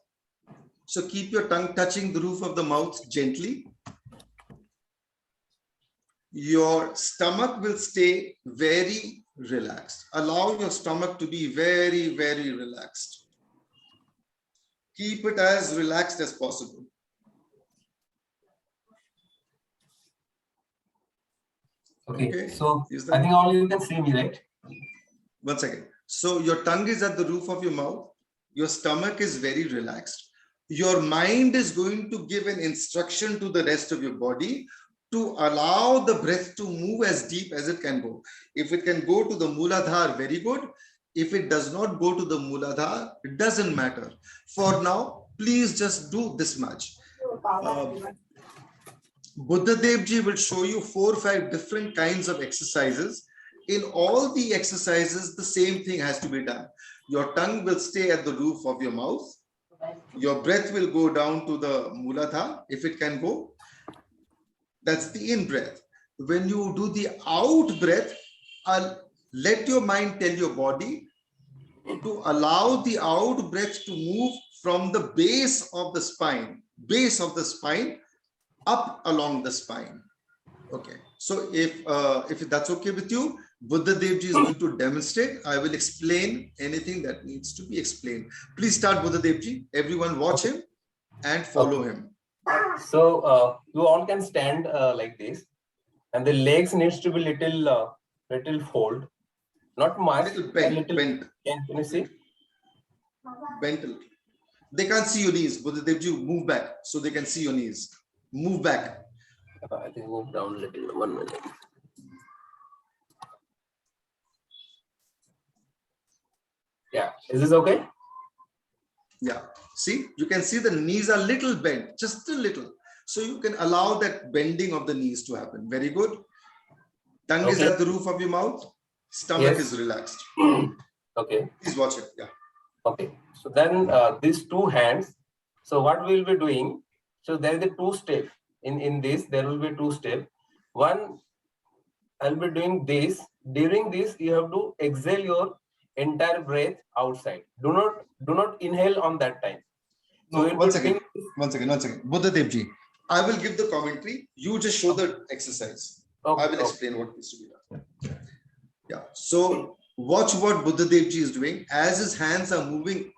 So keep your tongue touching the roof of the mouth gently. Your stomach will stay very relaxed. Allow your stomach to be very, very relaxed. Keep it as relaxed as possible. Okay. So I think all you can see me, right? One second. So your tongue is at the roof of your mouth. Your stomach is very relaxed. Your mind is going to give an instruction to the rest of your body to allow the breath to move as deep as it can go. If it can go to the Muladhara, very good. If it does not go to the Muladhara, it doesn't matter. For now, please just do this much. Buddha Dev Ji will show you 4 or 5 different kinds of exercises. In all the exercises, the same thing has to be done. Your tongue will stay at the roof of your mouth. Your breath will go down to the Muladhara, if it can go. That's the in breath. When you do the out breath, let your mind tell your body to allow the out breath to move from the base of the spine up along the spine. Okay, so if that's okay with you, Buddha Dev Ji is going to demonstrate. I will explain anything that needs to be explained. Please start, Buddha Dev Ji. Everyone watch him and follow him. So you all can stand like this, and the legs needs to be little fold, not much. Little bent. Can you see? Bent a little. They can't see your knees. Buddha Dev Ji, move back so they can see your knees. Move back. I think move down a little. 1 minute. Yeah, is this okay? Yeah, see, you can see the knees are little bent, just a little. So you can allow that bending of the knees to happen. Very good. Tongue is at the roof of your mouth. Stomach is relaxed. Okay. Please watch it. Yeah. Okay. So then these 2 hands. So what we will be doing? So there is a 2 step. In this, there will be 2 steps. One, I'll be doing this. During this, you have to exhale your entire breath outside. Do not inhale on that time. So no, one second. Buddha Dev Ji, I will give the commentary. You just show the exercise. I will explain what needs to be done. Yeah. So watch what Buddha Dev Ji is doing. As his hands are moving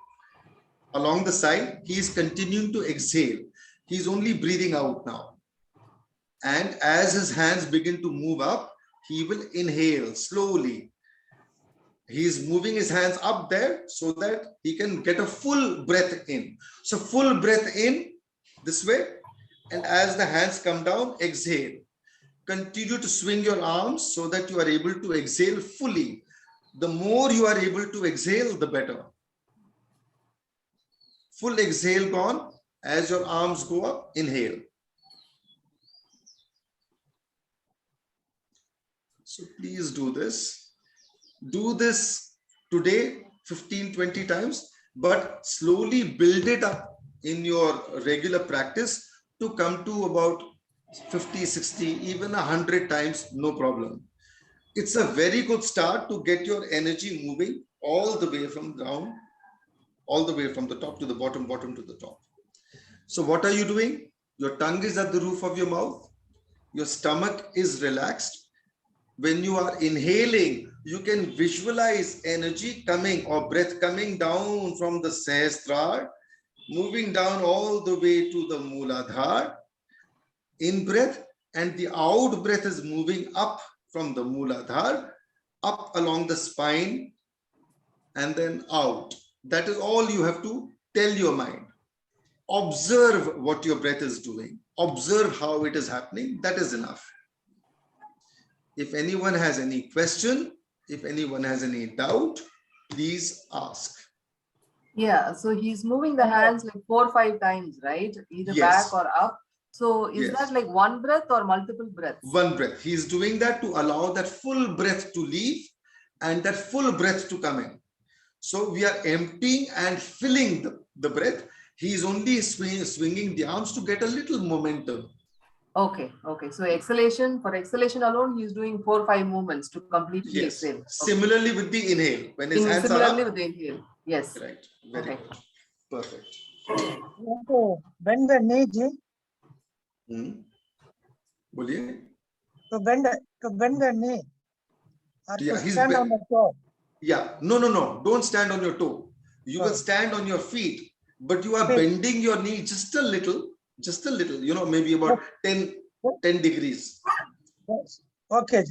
along the side. He is continuing to exhale. He's only breathing out now. And as his hands begin to move up, he will inhale slowly. He's moving his hands up there so that he can get a full breath in. So full breath in this way. And as the hands come down, exhale. Continue to swing your arms so that you are able to exhale fully. The more you are able to exhale, the better. Full exhale gone. As your arms go up, inhale. So please do this. Do this today 15-20 times, but slowly build it up in your regular practice to come to about 50, 60, even 100 times, no problem. It's a very good start to get your energy moving all the way from down, all the way from the top to the bottom, bottom to the top. So what are you doing? Your tongue is at the roof of your mouth. Your stomach is relaxed. When you are inhaling, you can visualize energy coming or breath coming down from the Sahasrara, moving down all the way to the Mooladhara. In breath, and the out breath is moving up from the Mooladhara, up along the spine, and then out. That is all you have to tell your mind. Observe what your breath is doing. Observe how it is happening. That is enough. If anyone has any question, if anyone has any doubt, please ask. Yeah, so he's moving the hands like 4 or 5 times, right? Either Yes. back or up. So is that like one breath or multiple breaths? One breath. He's doing that to allow that full breath to leave and that full breath to come in. So we are emptying and filling the breath. He's only swinging the arms to get a little momentum. Okay, okay. So exhalation, for exhalation alone, he's doing 4 or 5 movements to completely exhale. Okay. Similarly with the inhale, when his hands are up. Similarly with the inhale, yes. Right, very good. Perfect. Bend the knee, Ji. Boliye? To bend the knee. Or Yeah, to stand on the toe. Yeah, no. Don't stand on your toe. You will stand on your feet, but you are bending your knee just a little, you know, maybe about 10 degrees. Yes. Okay.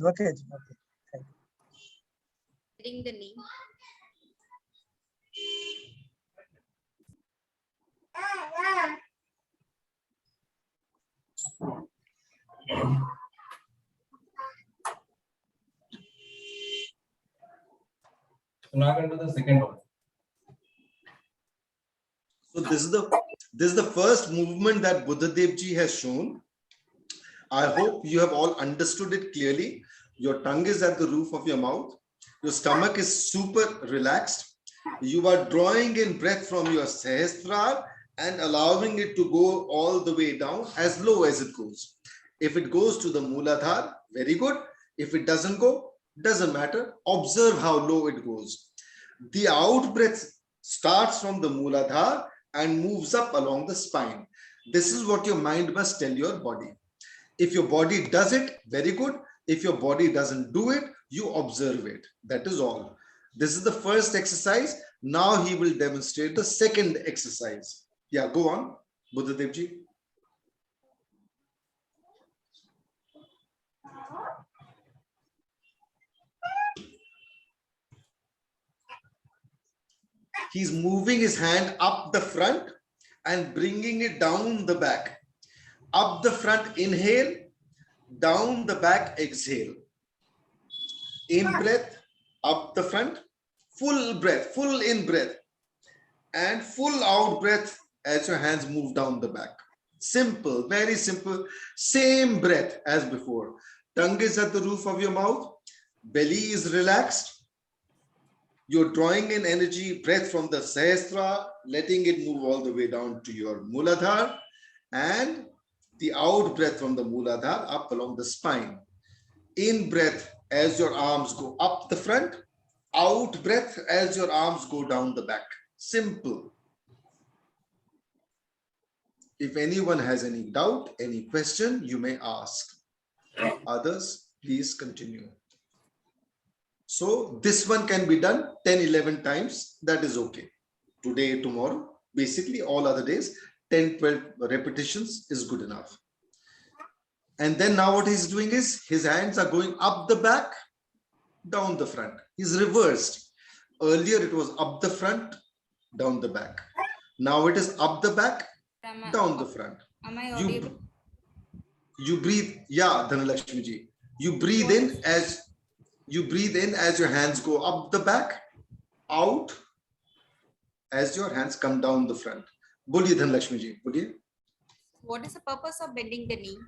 Bending the knee. Now I can do the second one. So this is the first movement that Buddhadev ji has shown. I hope you have all understood it clearly. Your tongue is at the roof of your mouth. Your stomach is super relaxed. You are drawing in breath from your Sahasrara and allowing it to go all the way down as low as it goes. If it goes to the Mooladhara, very good. If it doesn't go, doesn't matter. Observe how low it goes. The out breath starts from the Mooladhara and moves up along the spine. This is what your mind must tell your body. If your body does it, very good. If your body doesn't do it, you observe it. That is all. This is the first exercise. Now he will demonstrate the second exercise. Yeah, go on, Buddhadev ji. He's moving his hand up the front and bringing it down the back. Up the front, inhale. Down the back, exhale. In breath, up the front. Full breath, full in breath. And full out breath as your hands move down the back. Simple, very simple. Same breath as before. Tongue is at the roof of your mouth. Belly is relaxed. You're drawing in energy, breath from the Sahasrara, letting it move all the way down to your Mooladhara, and the out breath from the Mooladhara up along the spine. In breath as your arms go up the front, out breath as your arms go down the back. Simple. If anyone has any doubt, any question, you may ask. Others, please continue. So this one can be done 10, 11 times. That is okay. Today, tomorrow, Basically, all other days, 10, 12 repetitions is good enough. And then now what he's doing is his hands are going up the back, down the front. He's reversed. Earlier it was up the front, down the back. Now it is up the back, down the front. Am I audible? You breathe, yeah, Dhanalakshmi ji. You breathe in as your hands go up the back, out as your hands come down the front. Boliye Dhanalakshmi ji, boliye. What is the purpose of bending the knee?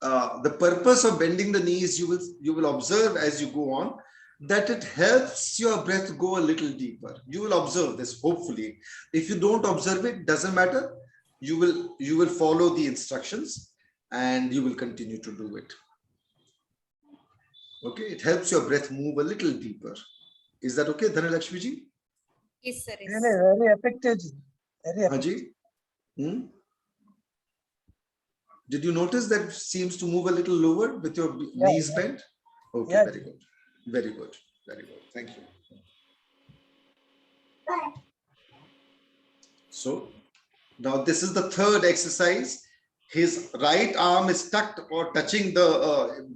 The purpose of bending the knees, you will observe as you go on that it helps your breath go a little deeper. You will observe this, hopefully. If you don't observe it, doesn't matter. You will follow the instructions and you will continue to do it. Okay, it helps your breath move a little deeper. Is that okay, Dhanalakshmi ji? Yes, sir. Really very effective. Very effective. Haji? Did you notice that it seems to move a little lower with your knees bent? Okay, Yeah. very good. Very good. Very good. Thank you. So now this is the third exercise. His right arm is tucked or touching the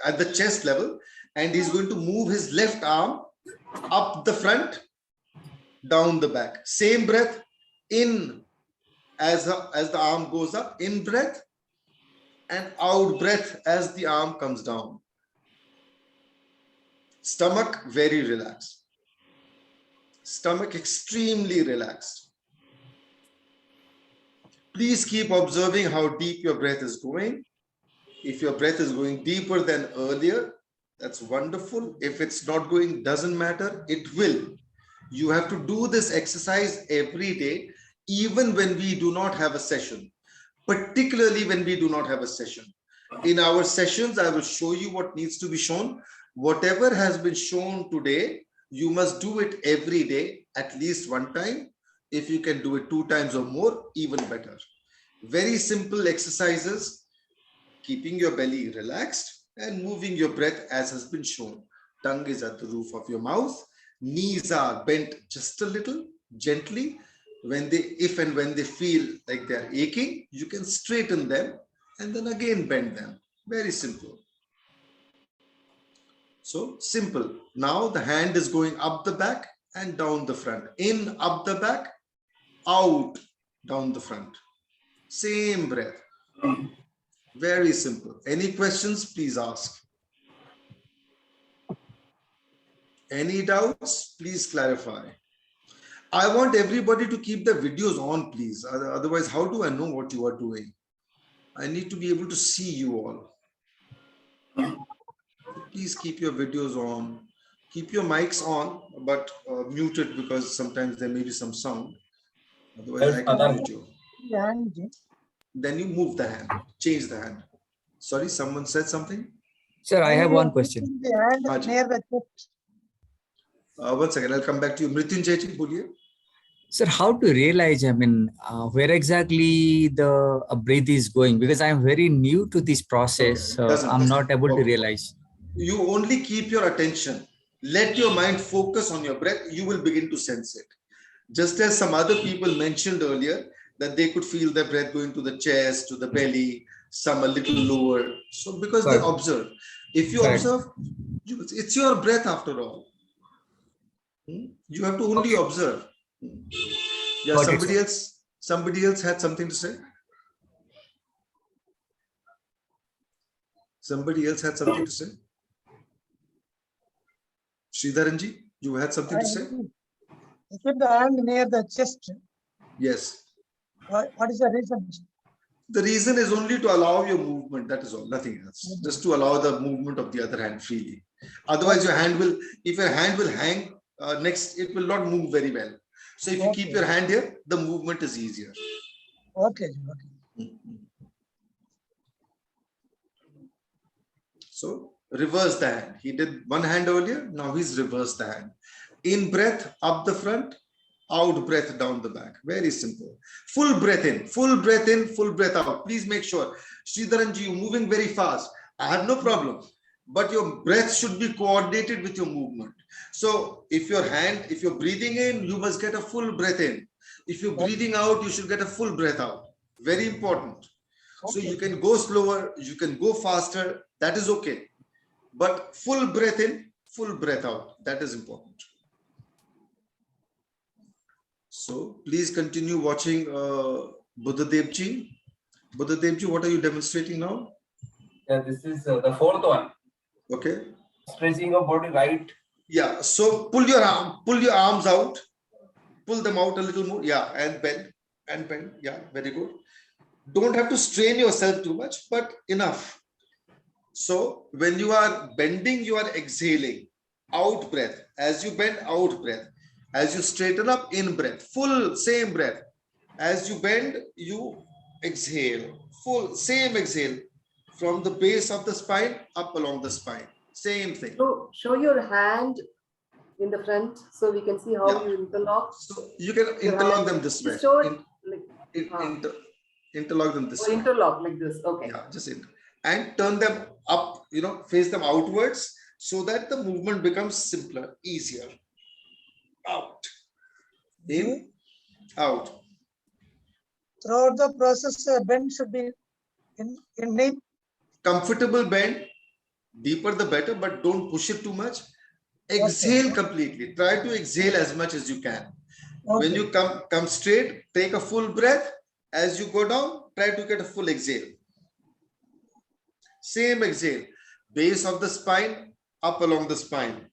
at the chest level, and he's going to move his left arm up the front, down the back. Same breath, in as the arm goes up, in breath, and out breath as the arm comes down. Stomach very relaxed. Stomach extremely relaxed. Please keep observing how deep your breath is going. If your breath is going deeper than earlier, that's wonderful. If it's not going, doesn't matter, it will. You have to do this exercise every day, even when we do not have a session, particularly when we do not have a session. In our sessions, I will show you what needs to be shown. Whatever has been shown today, you must do it every day, at least one time. If you can do it 2 times or more, even better. Very simple exercises, keeping your belly relaxed and moving your breath as has been shown. Tongue is at the roof of your mouth. Knees are bent just a little, gently. If and when they feel like they're aching, you can straighten them and then again bend them. Very simple. So simple. Now the hand is going up the back and down the front. In, up the back, out, down the front. Same breath. Very simple. Any questions, please ask. Any doubts, please clarify. I want everybody to keep the videos on, please. Otherwise, how do I know what you are doing? I need to be able to see you all. Please keep your videos on. Keep your mics on, but muted because sometimes there may be some sound. Otherwise, I can mute you. Then you move the hand, change the hand. Sorry, someone said something? Sir, I have one question. The hand near the chest. 1 second, I'll come back to you. Mrityunjay ji, boliye. Sir, how to realize, where exactly the breath is going? Because I'm very new to this process. I'm not able to realize. You only keep your attention. Let your mind focus on your breath. You will begin to sense it. Just as some other people mentioned earlier, that they could feel their breath going to the chest, to the belly, some a little lower. So because they observe. If you observe, it's your breath after all. You have to only observe. Yeah, somebody else had something to say. Somebody else had something to say. Sridharanji, you had something to say? Keep the hand near the chest. Yes. What is the reason? The reason is only to allow your movement. That is all, nothing else. Just to allow the movement of the other hand freely. Otherwise, your hand will, if your hand will hang next, it will not move very well. So if you keep your hand here, the movement is easier. Okay. So reverse the hand. He did one hand earlier. Now he's reversed the hand. In breath, up the front. Out breath, down the back. Very simple. Full breath in, full breath out. Please make sure. Sridharanji, you're moving very fast. I have no problem. But your breath should be coordinated with your movement. So if you're breathing in, you must get a full breath in. If you're breathing out, you should get a full breath out. Very important. So you can go slower, you can go faster, that is okay. But full breath in, full breath out, that is important. So please continue watching Buddha Devji. Buddha Devji, what are you demonstrating now? Yeah, this is the fourth one. Okay. Stretching of body right. Yeah. So pull your arms out, pull them out a little more. Yeah, and bend and bend. Yeah, very good. Don't have to strain yourself too much, but enough. So when you are bending, you are exhaling. Out breath. As you bend, out breath. As you straighten up, in breath. Full, same breath. As you bend, you exhale. Full, same exhale. From the base of the spine, up along the spine. Same thing. So show your hand in the front so we can see how you interlock. So you can interlock them this way. Just show it Interlock them this way. Interlock like this. Okay. Yeah, just and turn them up, face them outwards so that the movement becomes simpler, easier. Out. In, out. Throughout the process, bend should be in knee. Comfortable bend, deeper the better, but don't push it too much. Exhale completely. Try to exhale as much as you can. When you come straight, take a full breath. As you go down, try to get a full exhale. Same exhale. Base of the spine, up along the spine.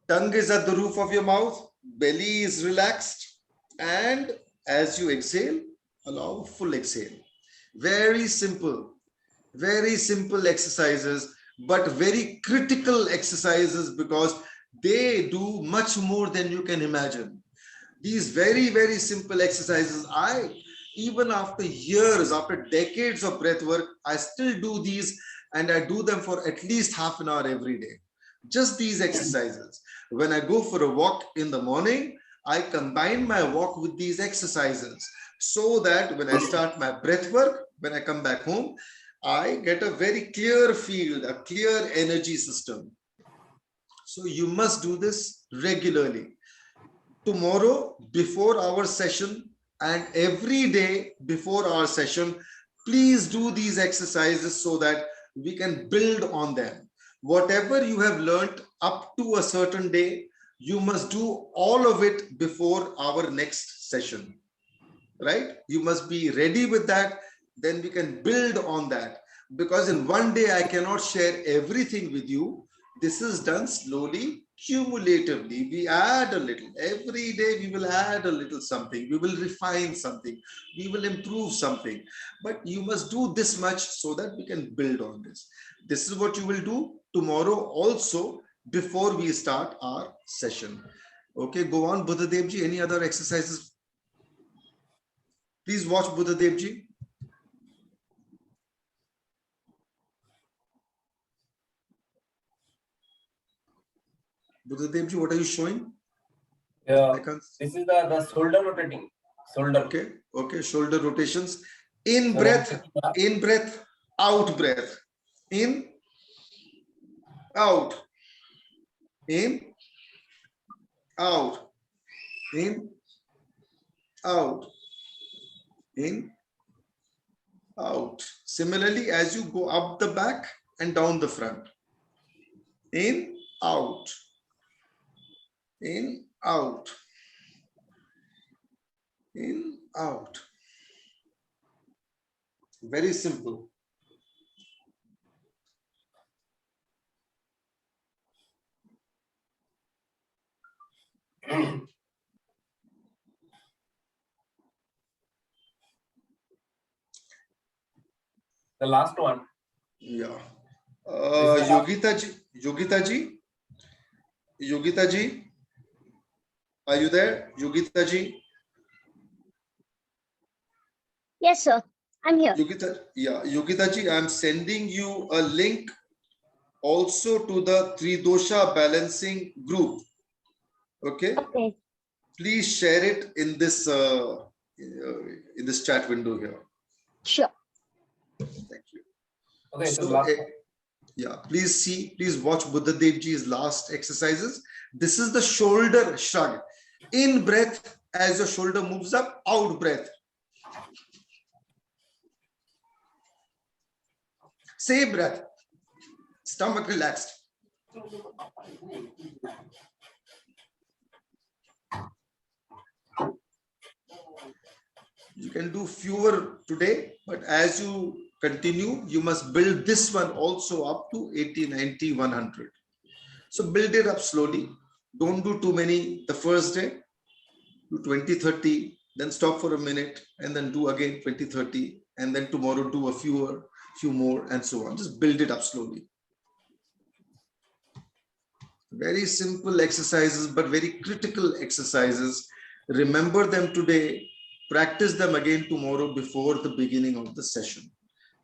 Tongue is at the roof of your mouth. Belly is relaxed. And as you exhale, allow full exhale. Very simple exercises, but very critical exercises because they do much more than you can imagine. These very, very simple exercises, even after years, after decades of breath work, I still do these, and I do them for at least half an hour every day. Just these exercises. When I go for a walk in the morning, I combine my walk with these exercises so that when I start my breath work, when I come back home, I get a very clear field, a clear energy system. So you must do this regularly. Tomorrow, before our session, and every day before our session, please do these exercises so that we can build on them. Whatever you have learned up to a certain day, you must do all of it before our next session, right? You must be ready with that. Then we can build on that, because in one day I cannot share everything with you. This is done slowly, cumulatively. We add a little. Every day we will add a little something. We will refine something. We will improve something. But you must do this much so that we can build on this. This is what you will do tomorrow also before we start our session. Okay, go on, Buddha Devji. Any other exercises? Please watch Buddha Devji. Buddha Devji, what are you showing? Yeah, this is the shoulder rotating. Shoulder. Okay, shoulder rotations. In breath, out breath. In, out. In, out. In, out. In, out. Similarly, as you go up the back and down the front. In, out. In, out. In, out. Very simple. The last one. Yeah. Yogita ji, are you there? Yogita ji? Yes, sir. I'm here. Yogita ji, I'm sending you a link also to the Tridosha balancing group. Okay. Okay. Please share it in this chat window here. Sure. Thank you. Okay. So, Yeah, please watch Buddha Dev Ji's last exercises. This is the shoulder shrug. In breath, as your shoulder moves up, out breath. Same breath, stomach relaxed. You can do fewer today, but as you continue, you must build this one also up to 80, 90, 100. So build it up slowly. Don't do too many the first day. Do 20, 30, then stop for a minute, and then do again 20, 30, and then tomorrow do a few more, and so on. Just build it up slowly. Very simple exercises, but very critical exercises. Remember them today. Practice them again tomorrow before the beginning of the session.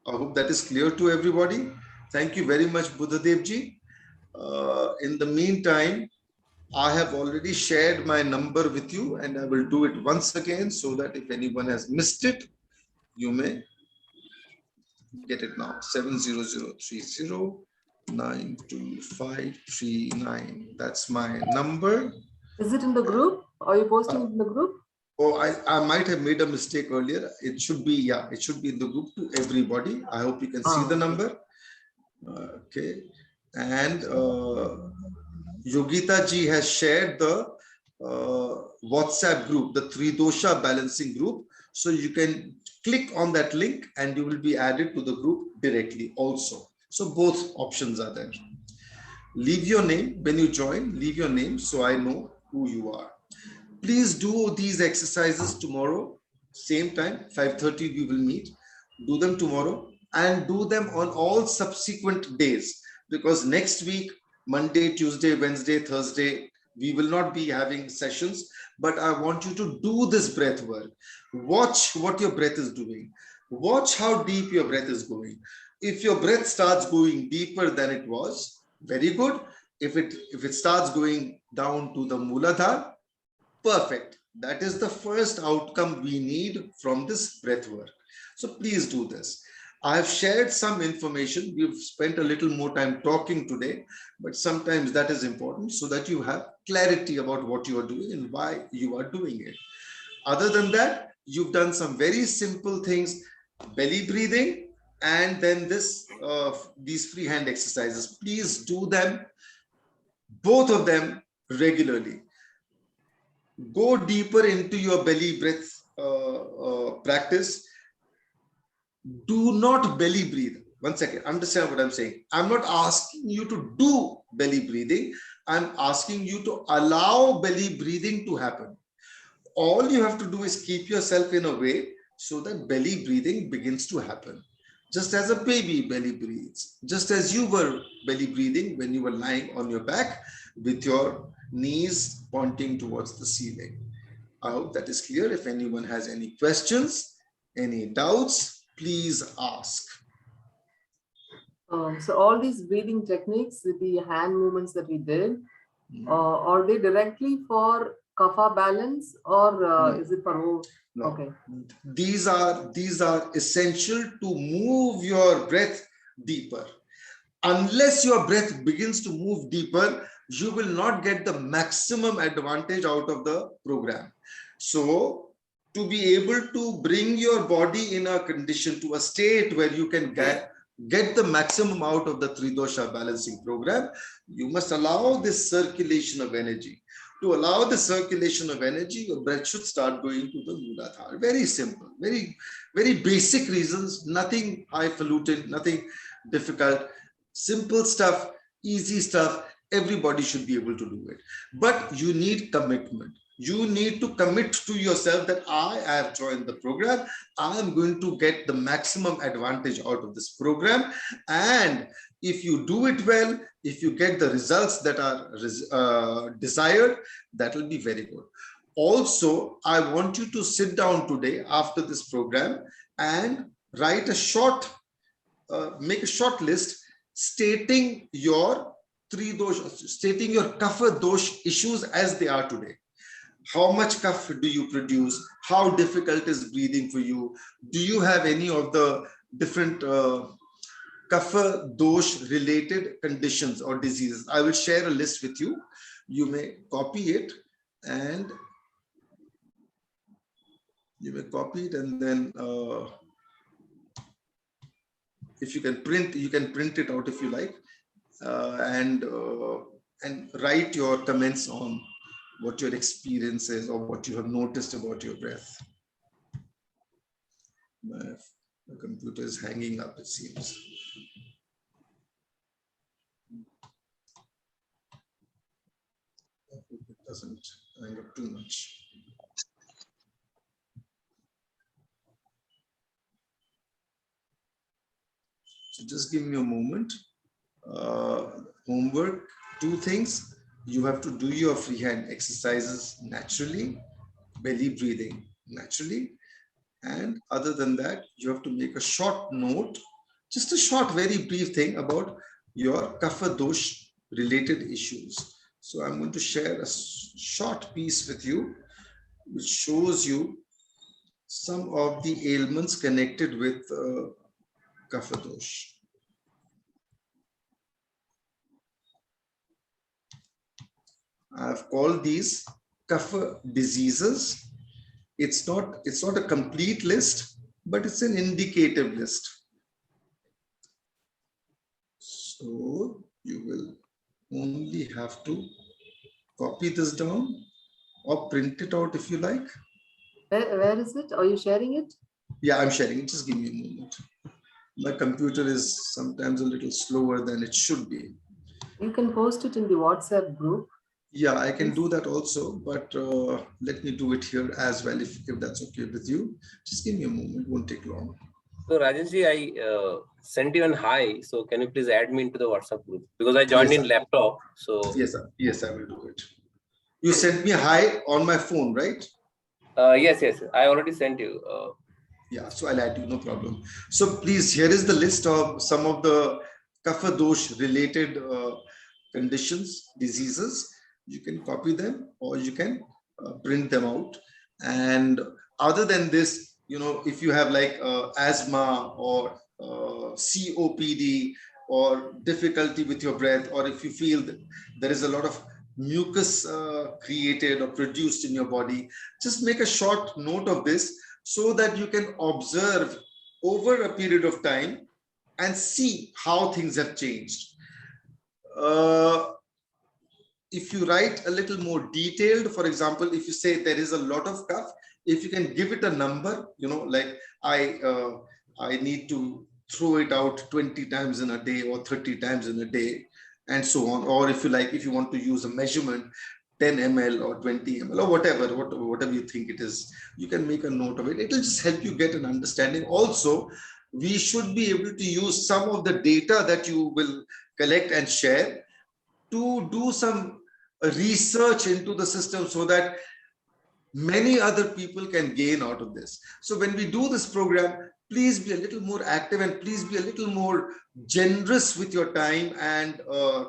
I hope that is clear to everybody. Thank you very much, Buddha Dev Ji. In the meantime, I have already shared my number with you, and I will do it once again so that if anyone has missed it, you may get it now. 70030925539. That's my number. Is it in the group? Are you posting it in the group? Oh, I might have made a mistake earlier. It should be, yeah, it should be in the group to everybody. I hope you can see the number. Okay. And Yogita ji has shared the WhatsApp group, the Tridosha balancing group. So you can click on that link and you will be added to the group directly also. So both options are there. Leave your name when you join, leave your name so I know who you are. Please do these exercises tomorrow, same time, 5:30 we will meet. Do them tomorrow and do them on all subsequent days, because next week, Monday, Tuesday, Wednesday, Thursday, we will not be having sessions, but I want you to do this breath work. Watch what your breath is doing. Watch how deep your breath is going. If your breath starts going deeper than it was, very good. If it starts going down to the Mooladhara, perfect. That is the first outcome we need from this breath work. So please do this. I have shared some information. We've spent a little more time talking today, but sometimes that is important so that you have clarity about what you are doing and why you are doing it. Other than that, you've done some very simple things, belly breathing, and then these free hand exercises. Please do them, both of them, regularly. Go deeper into your belly breath practice. Do not belly breathe. One second, understand what I'm saying. I'm not asking you to do belly breathing. I'm asking you to allow belly breathing to happen. All you have to do is keep yourself in a way so that belly breathing begins to happen. Just as a baby belly breathes, just as you were belly breathing when you were lying on your back with your knees pointing towards the ceiling. I hope that is clear. If anyone has any questions, any doubts, please ask. So all these breathing techniques with the hand movements that we did, are they directly for kapha balance, or no. Is it for whole? No. Okay. These are essential to move your breath deeper. Unless your breath begins to move deeper, you will not get the maximum advantage out of the program. So to be able to bring your body in a condition, to a state where you can get the maximum out of the Tridosha balancing program, you must allow this circulation of energy. To allow the circulation of energy, your breath should start going to the Mooladhara. Very simple, very, very basic reasons, nothing highfalutin, nothing difficult, simple stuff, easy stuff. Everybody should be able to do it. But you need commitment. You need to commit to yourself that I have joined the program. I am going to get the maximum advantage out of this program. And if you do it well, if you get the results that are desired, that will be very good. Also, I want you to sit down today after this program and write a short, make a short list stating your stating your kapha dosh issues as they are today. How much kapha do you produce? How difficult is breathing for you? Do you have any of the different kapha Kapha Dosh related conditions or diseases. I will share a list with you. You may copy it and then if you can print it out if you like, and write your comments on what your experience is or what you have noticed about your breath. My computer is hanging up, it seems. I hope it doesn't hang up too much. So just give me a moment. Homework, 2 things. You have to do your freehand exercises naturally, belly breathing naturally. And other than that, you have to make a short note, just a short, very brief thing about your Kapha Dosh related issues. So I'm going to share a short piece with you, which shows you some of the ailments connected with Kapha Dosh. I've called these Kapha diseases. It's not a complete list, but it's an indicative list. So you will only have to copy this down or print it out if you like. Where is it? Are you sharing it? Yeah, I'm sharing it. Just give me a moment. My computer is sometimes a little slower than it should be. You can post it in the WhatsApp group. Yeah, I can do that also, but let me do it here as well if that's okay with you. Just give me a moment, it won't take long. So Rajeshji, I sent you an hi. So can you please add me into the WhatsApp group? Because I joined in laptop. So yes, sir. Yes, I will do it. You sent me a hi on my phone, right? Yes. I already sent you. Yeah, so I'll add you, no problem. So please, here is the list of some of the Kapha Dosh related conditions, diseases. You can copy them or you can print them out. And other than this, if you have like asthma or COPD or difficulty with your breath, or if you feel that there is a lot of mucus created or produced in your body, just make a short note of this so that you can observe over a period of time and see how things have changed. If you write a little more detailed, for example, if you say there is a lot of cough, if you can give it a number, like I need to throw it out 20 times in a day or 30 times in a day and so on. Or if you want to use a measurement, 10 ml or 20 ml or whatever you think it is, you can make a note of it. It will just help you get an understanding. Also, we should be able to use some of the data that you will collect and share to do some research into the system so that many other people can gain out of this. So when we do this program, please be a little more active and please be a little more generous with your time and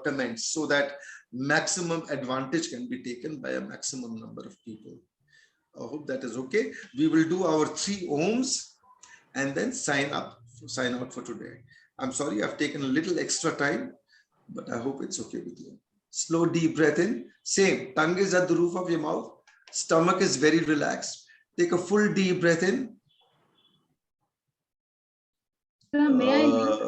comments so that maximum advantage can be taken by a maximum number of people. I hope that is okay. We will do our 3 ohms and then sign out for today. I'm sorry I've taken a little extra time, but I hope it's okay with you. Slow, deep breath in. Same, tongue is at the roof of your mouth. Stomach is very relaxed. Take a full deep breath in. Sir, may I leave?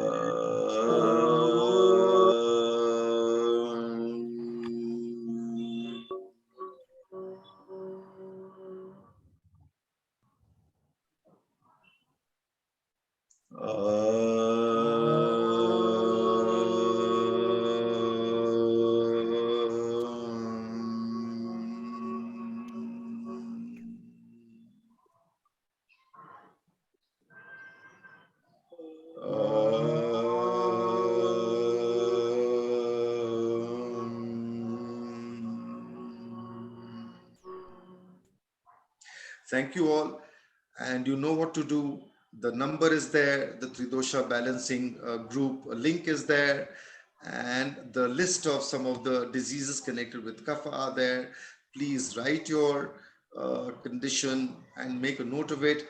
Thank you all. And you know what to do. The number is there. The Tridosha balancing group link is there. And the list of some of the diseases connected with Kapha are there. Please write your condition and make a note of it.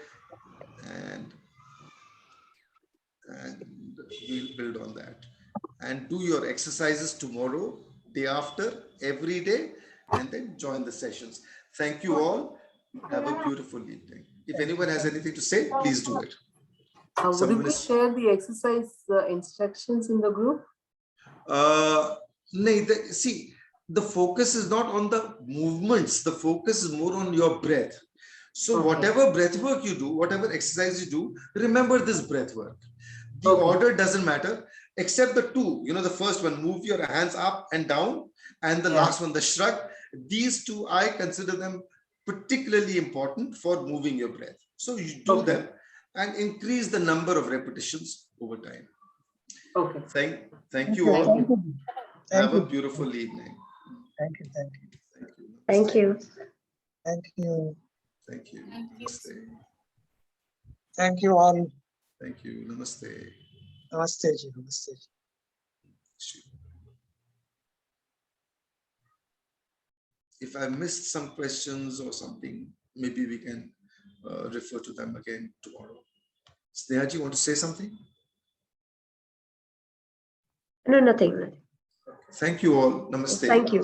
and we'll build on that. And do your exercises tomorrow, day after, every day, and then join the sessions. Thank you all. Have a beautiful evening. If anyone has anything to say, please do it. Would you please share the exercise instructions in the group? See, the focus is not on the movements. The focus is more on your breath. So whatever breath work you do, whatever exercise you do, remember this breath work. The order doesn't matter, except the two. You know, the first one, move your hands up and down, and the last one, the shrug. These two, I consider them particularly important for moving your breath. So you do them and increase the number of repetitions over time. Thank you all. Have a beautiful evening. Thank you. Thank you. Thank you. Thank you. Namaste. Thank you all. Thank you. Namaste. Namaste ji. Namaste ji. If I missed some questions or something, maybe we can refer to them again tomorrow. Sneha ji, want to say something? No, nothing. Thank you all. Namaste. Thank you.